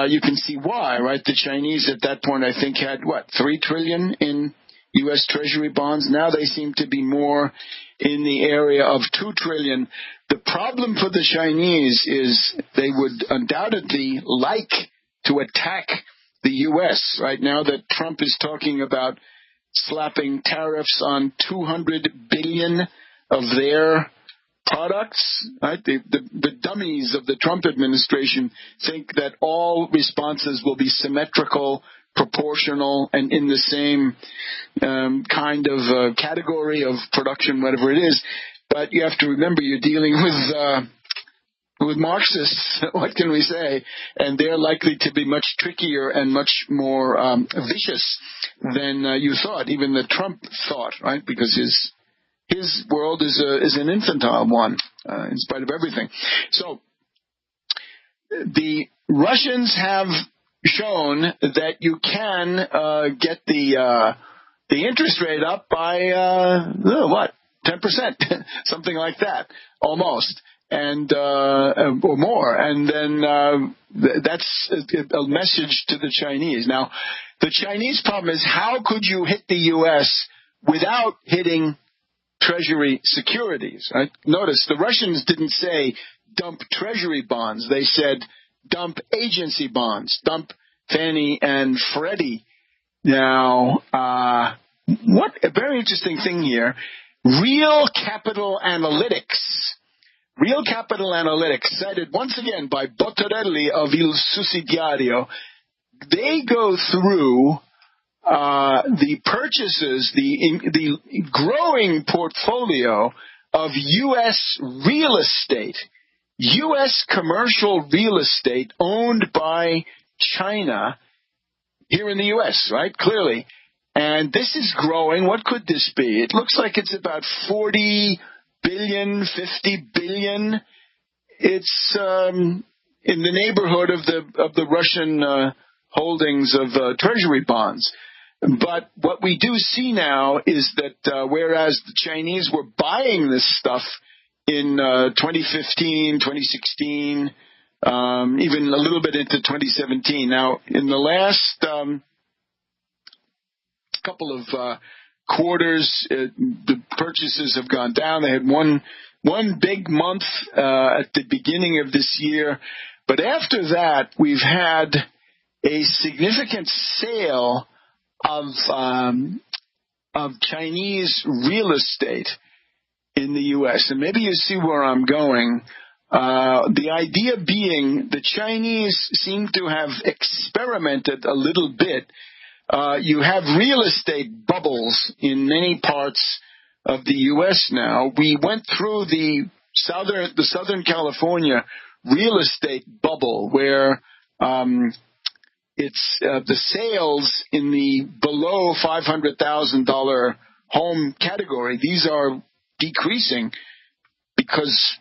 You can see why, right? The Chinese at that point, I think, had, $3 trillion in U.S. Treasury bonds. Now they seem to be more in the area of $2 trillion. The problem for the Chinese is they would undoubtedly like to attack the U.S. right now that Trump is talking about slapping tariffs on $200 billion of their products, right? The dummies of the Trump administration think that all responses will be symmetrical, proportional, and in the same kind of category of production, whatever it is. But you have to remember you're dealing with Marxists. What can we say? And they're likely to be much trickier and much more vicious than you thought, even the Trump thought, right? Because his world is an infantile one, in spite of everything. So the Russians have shown that you can get the interest rate up by 10%, something like that, almost, and or more. And then that's a message to the Chinese. Now, the Chinese problem is, how could you hit the U.S. without hitting Treasury securities, right? Notice the Russians didn't say dump Treasury bonds. They said dump agency bonds, dump Fannie and Freddie. Now, what a very interesting thing here. Real Capital Analytics, cited once again by Bottarelli of Il Sussidiario, they go through the purchases, the growing portfolio of U.S. real estate, U.S. commercial real estate owned by China here in the U.S., right? Clearly. And this is growing. What could this be? It looks like it's about 40 billion, 50 billion. It's in the neighborhood of the Russian holdings of Treasury bonds. But what we do see now is that whereas the Chinese were buying this stuff in 2015, 2016, even a little bit into 2017. Now, in the last couple of quarters, the purchases have gone down. They had one big month at the beginning of this year. But after that, we've had a significant sale of Chinese real estate in the U.S. And maybe you see where I'm going. The idea being the Chinese seem to have experimented a little bit. You have real estate bubbles in many parts of the U.S. now. We went through the Southern California real estate bubble where it's the sales in the below $500,000 home category. These are decreasing because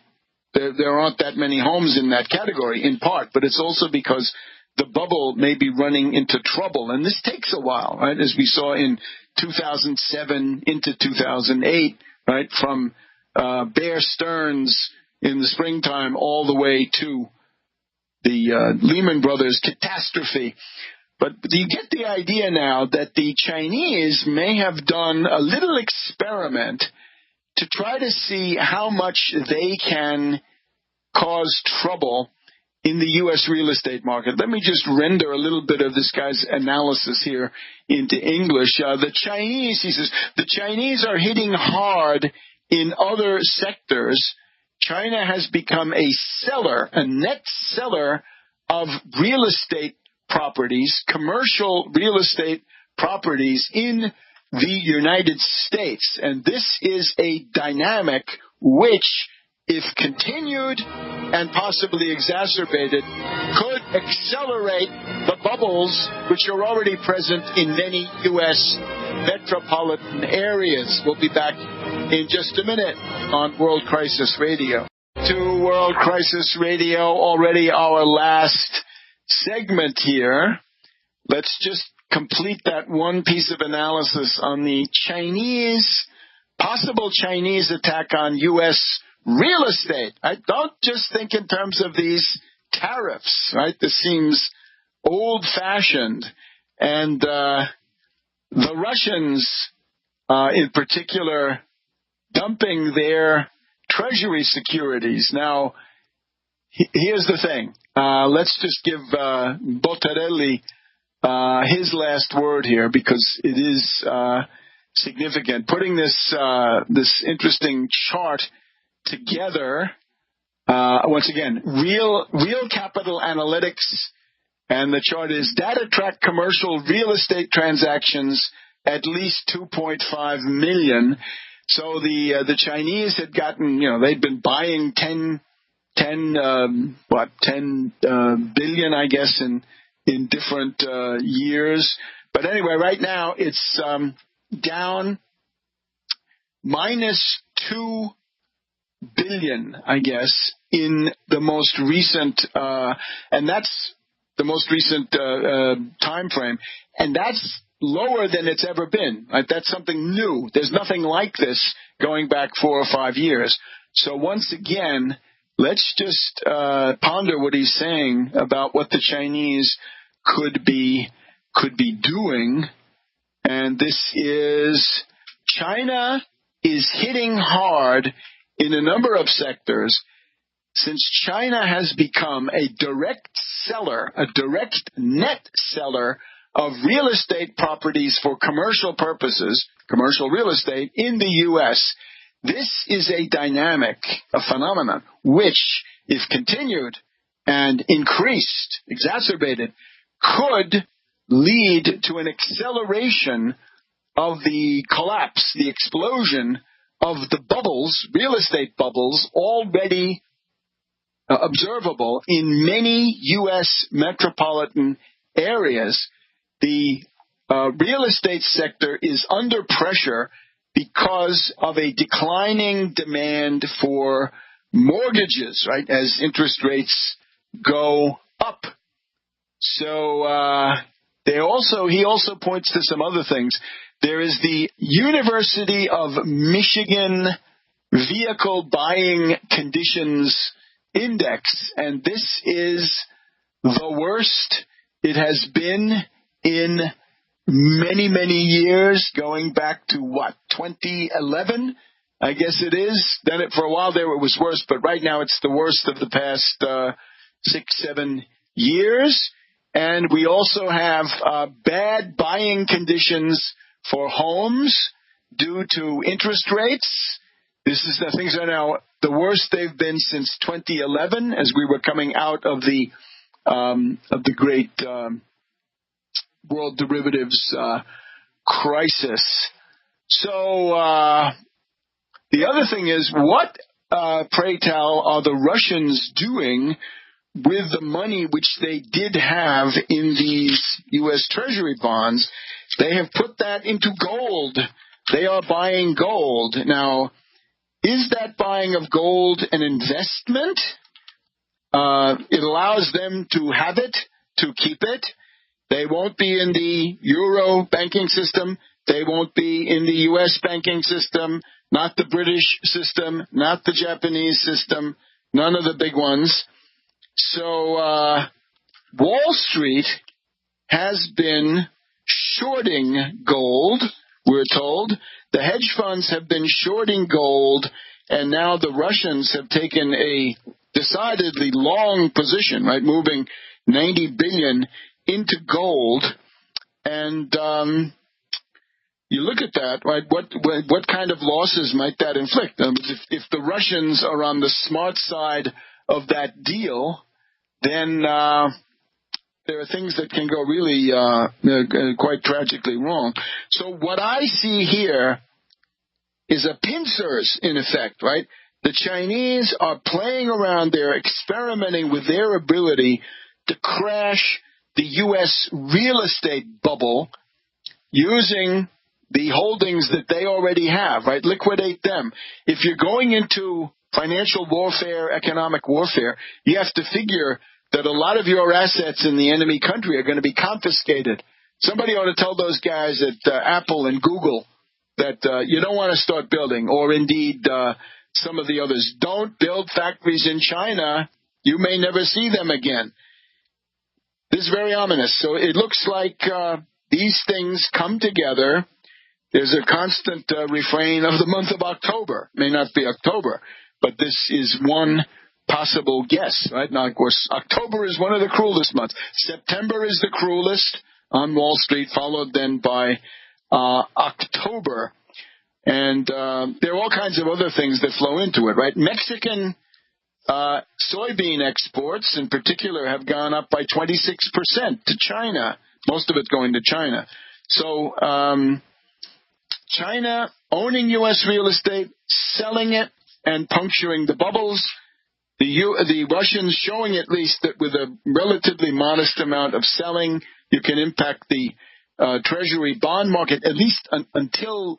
there aren't that many homes in that category, in part, but it's also because the bubble may be running into trouble. And this takes a while, right? As we saw in 2007 into 2008, right? From Bear Stearns in the springtime all the way to the Lehman Brothers catastrophe. But you get the idea now that the Chinese may have done a little experiment to try to see how much they can cause trouble in the U.S. real estate market. Let me just render a little bit of this guy's analysis here into English. The Chinese, he says, the Chinese are hitting hard in other sectors. China has become a seller, a net seller of real estate properties, commercial real estate properties in the United States. And this is a dynamic which, if continued and possibly exacerbated, could accelerate the bubbles which are already present in many U.S. metropolitan areas. We'll be back in just a minute on World Crisis Radio. To World Crisis Radio, already our last segment here. Let's just complete that one piece of analysis on the possible Chinese attack on U.S. real estate. I don't just think in terms of these tariffs, right? This seems old-fashioned. And the Russians, in particular, dumping their Treasury securities. Now, here's the thing. Let's just give Bottarelli his last word here, because it is significant. Putting this interesting chart together, once again, Real Capital Analytics, and the chart is data track commercial real estate transactions at least 2.5 million. So the Chinese had gotten, they'd been buying 10 billion, I guess, in different years. But anyway, right now it's down minus 2 billion, I guess, in the most recent, and that's the most recent time frame, and that's lower than it's ever been. Right? That's something new. There's nothing like this going back 4 or 5 years. So once again, let's just ponder what he's saying about what the Chinese could be doing. And this is China is hitting hard in a number of sectors. Since China has become a direct seller, a direct net seller of real estate properties for commercial purposes, commercial real estate in the U.S., this is a dynamic, a phenomenon, which, if continued and increased, exacerbated, could lead to an acceleration of the collapse, the explosion of the bubbles, real estate bubbles, already observable in many U.S. metropolitan areas. The real estate sector is under pressure because of a declining demand for mortgages, right, as interest rates go up. So he also points to some other things. There is the University of Michigan Vehicle Buying Conditions Index, and this is the worst it has been in many, many years, going back to 2011, I guess it is. Then for a while there it was worse, but right now it's the worst of the past 6-7 years. And we also have bad buying conditions for homes due to interest rates. Things are now the worst they've been since 2011, as we were coming out of the great world derivatives crisis. So the other thing is, what, pray tell, are the Russians doing with the money which they did have in these U.S. Treasury bonds? They have put that into gold. They are buying gold. Now, is that buying of gold an investment? It allows them to have it, to keep it. They won't be in the Euro banking system. They won't be in the U.S. banking system, not the British system, not the Japanese system, none of the big ones. So Wall Street has been shorting gold, we're told. The hedge funds have been shorting gold, and now the Russians have taken a decidedly long position, right, moving 90 billion into gold. And you look at that, right, what kind of losses might that inflict? If the Russians are on the smart side of that deal, then there are things that can go really quite tragically wrong. So what I see here is a pincers, in effect, right? The Chinese are playing around there, experimenting with their ability to crash the U.S. real estate bubble using the holdings that they already have, right? Liquidate them. If you're going into financial warfare, economic warfare, you have to figure that a lot of your assets in the enemy country are going to be confiscated. Somebody ought to tell those guys at Apple and Google that you don't want to start building, or indeed some of the others. Don't build factories in China. You may never see them again. This is very ominous. So it looks like these things come together. There's a constant refrain of the month of October. It may not be October, but this is one possible guess, right? Now, of course, October is one of the cruelest months. September is the cruelest on Wall Street, followed then by October. And there are all kinds of other things that flow into it, right? Mexican soybean exports, in particular, have gone up by 26% to China. Most of it going to China. So China owning U.S. real estate, selling it, and puncturing the bubbles. The Russians showing at least that with a relatively modest amount of selling, you can impact the Treasury bond market, at least until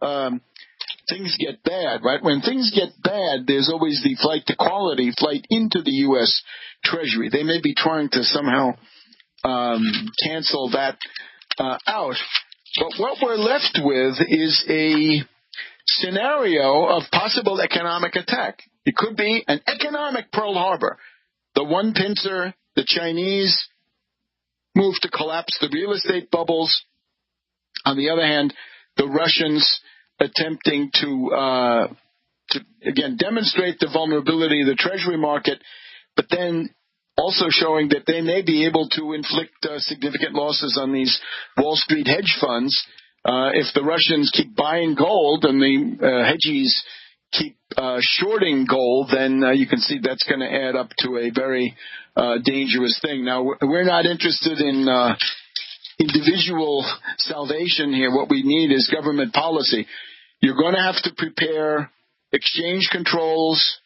things get bad, right? When things get bad, there's always the flight to quality, flight into the U.S. Treasury. They may be trying to somehow cancel that out. But what we're left with is a scenario of possible economic attack. It could be an economic Pearl Harbor. The one pincer, the Chinese move to collapse the real estate bubbles. On the other hand, the Russians attempting to again, demonstrate the vulnerability of the Treasury market, but then also showing that they may be able to inflict significant losses on these Wall Street hedge funds if the Russians keep buying gold and the hedgies keep shorting gold. Then you can see that's going to add up to a very dangerous thing. Now, we're not interested in individual salvation here. What we need is government policy. You're going to have to prepare exchange controls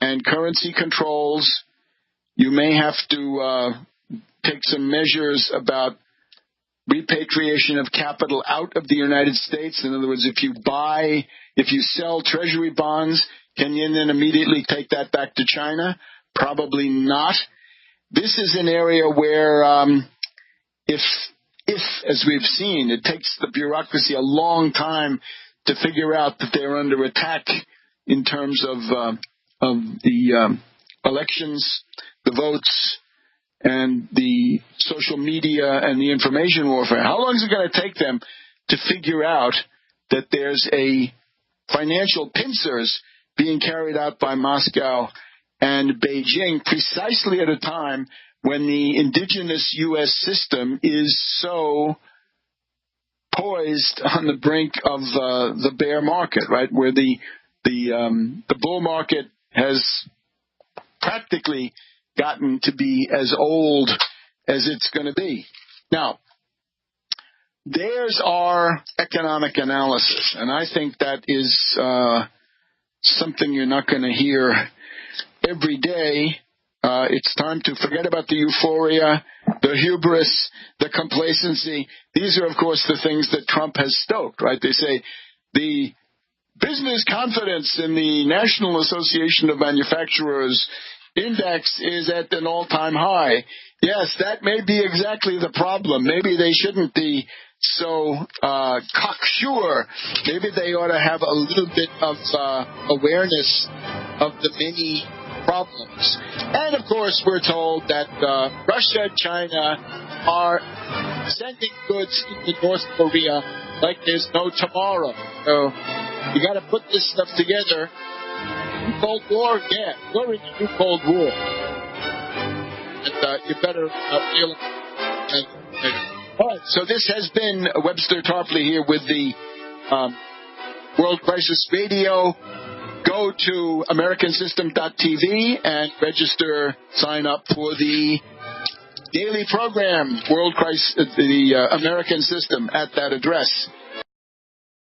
and currency controls. You may have to take some measures about repatriation of capital out of the United States. In other words, if you sell Treasury bonds, can you then immediately take that back to China? Probably not. This is an area where if, as we've seen, it takes the bureaucracy a long time to figure out that they're under attack in terms of the elections, the votes, and the social media and the information warfare. How long is it going to take them to figure out that there's a financial pincers being carried out by Moscow and Beijing precisely at a time when the indigenous U.S. system is so poised on the brink of the bear market, right, where the bull market has practically gotten to be as old as it's going to be. Now, there's our economic analysis, and I think that is something you're not going to hear every day. It's time to forget about the euphoria, the hubris, the complacency. These are, of course, the things that Trump has stoked, right? They say the business confidence in the National Association of Manufacturers index is at an all-time high. Yes, that may be exactly the problem. Maybe they shouldn't be so cocksure. Maybe they ought to have a little bit of awareness of the many problems. And, of course, we're told that Russia and China are sending goods into North Korea like there's no tomorrow. So you got to put this stuff together. Cold War? Yeah, we're in the new Cold War. And you better feel it. All right, so this has been Webster Tarpley here with the World Crisis Radio. Go to AmericanSystem.tv and register, sign up for the daily program, World Crisis, the American System, at that address.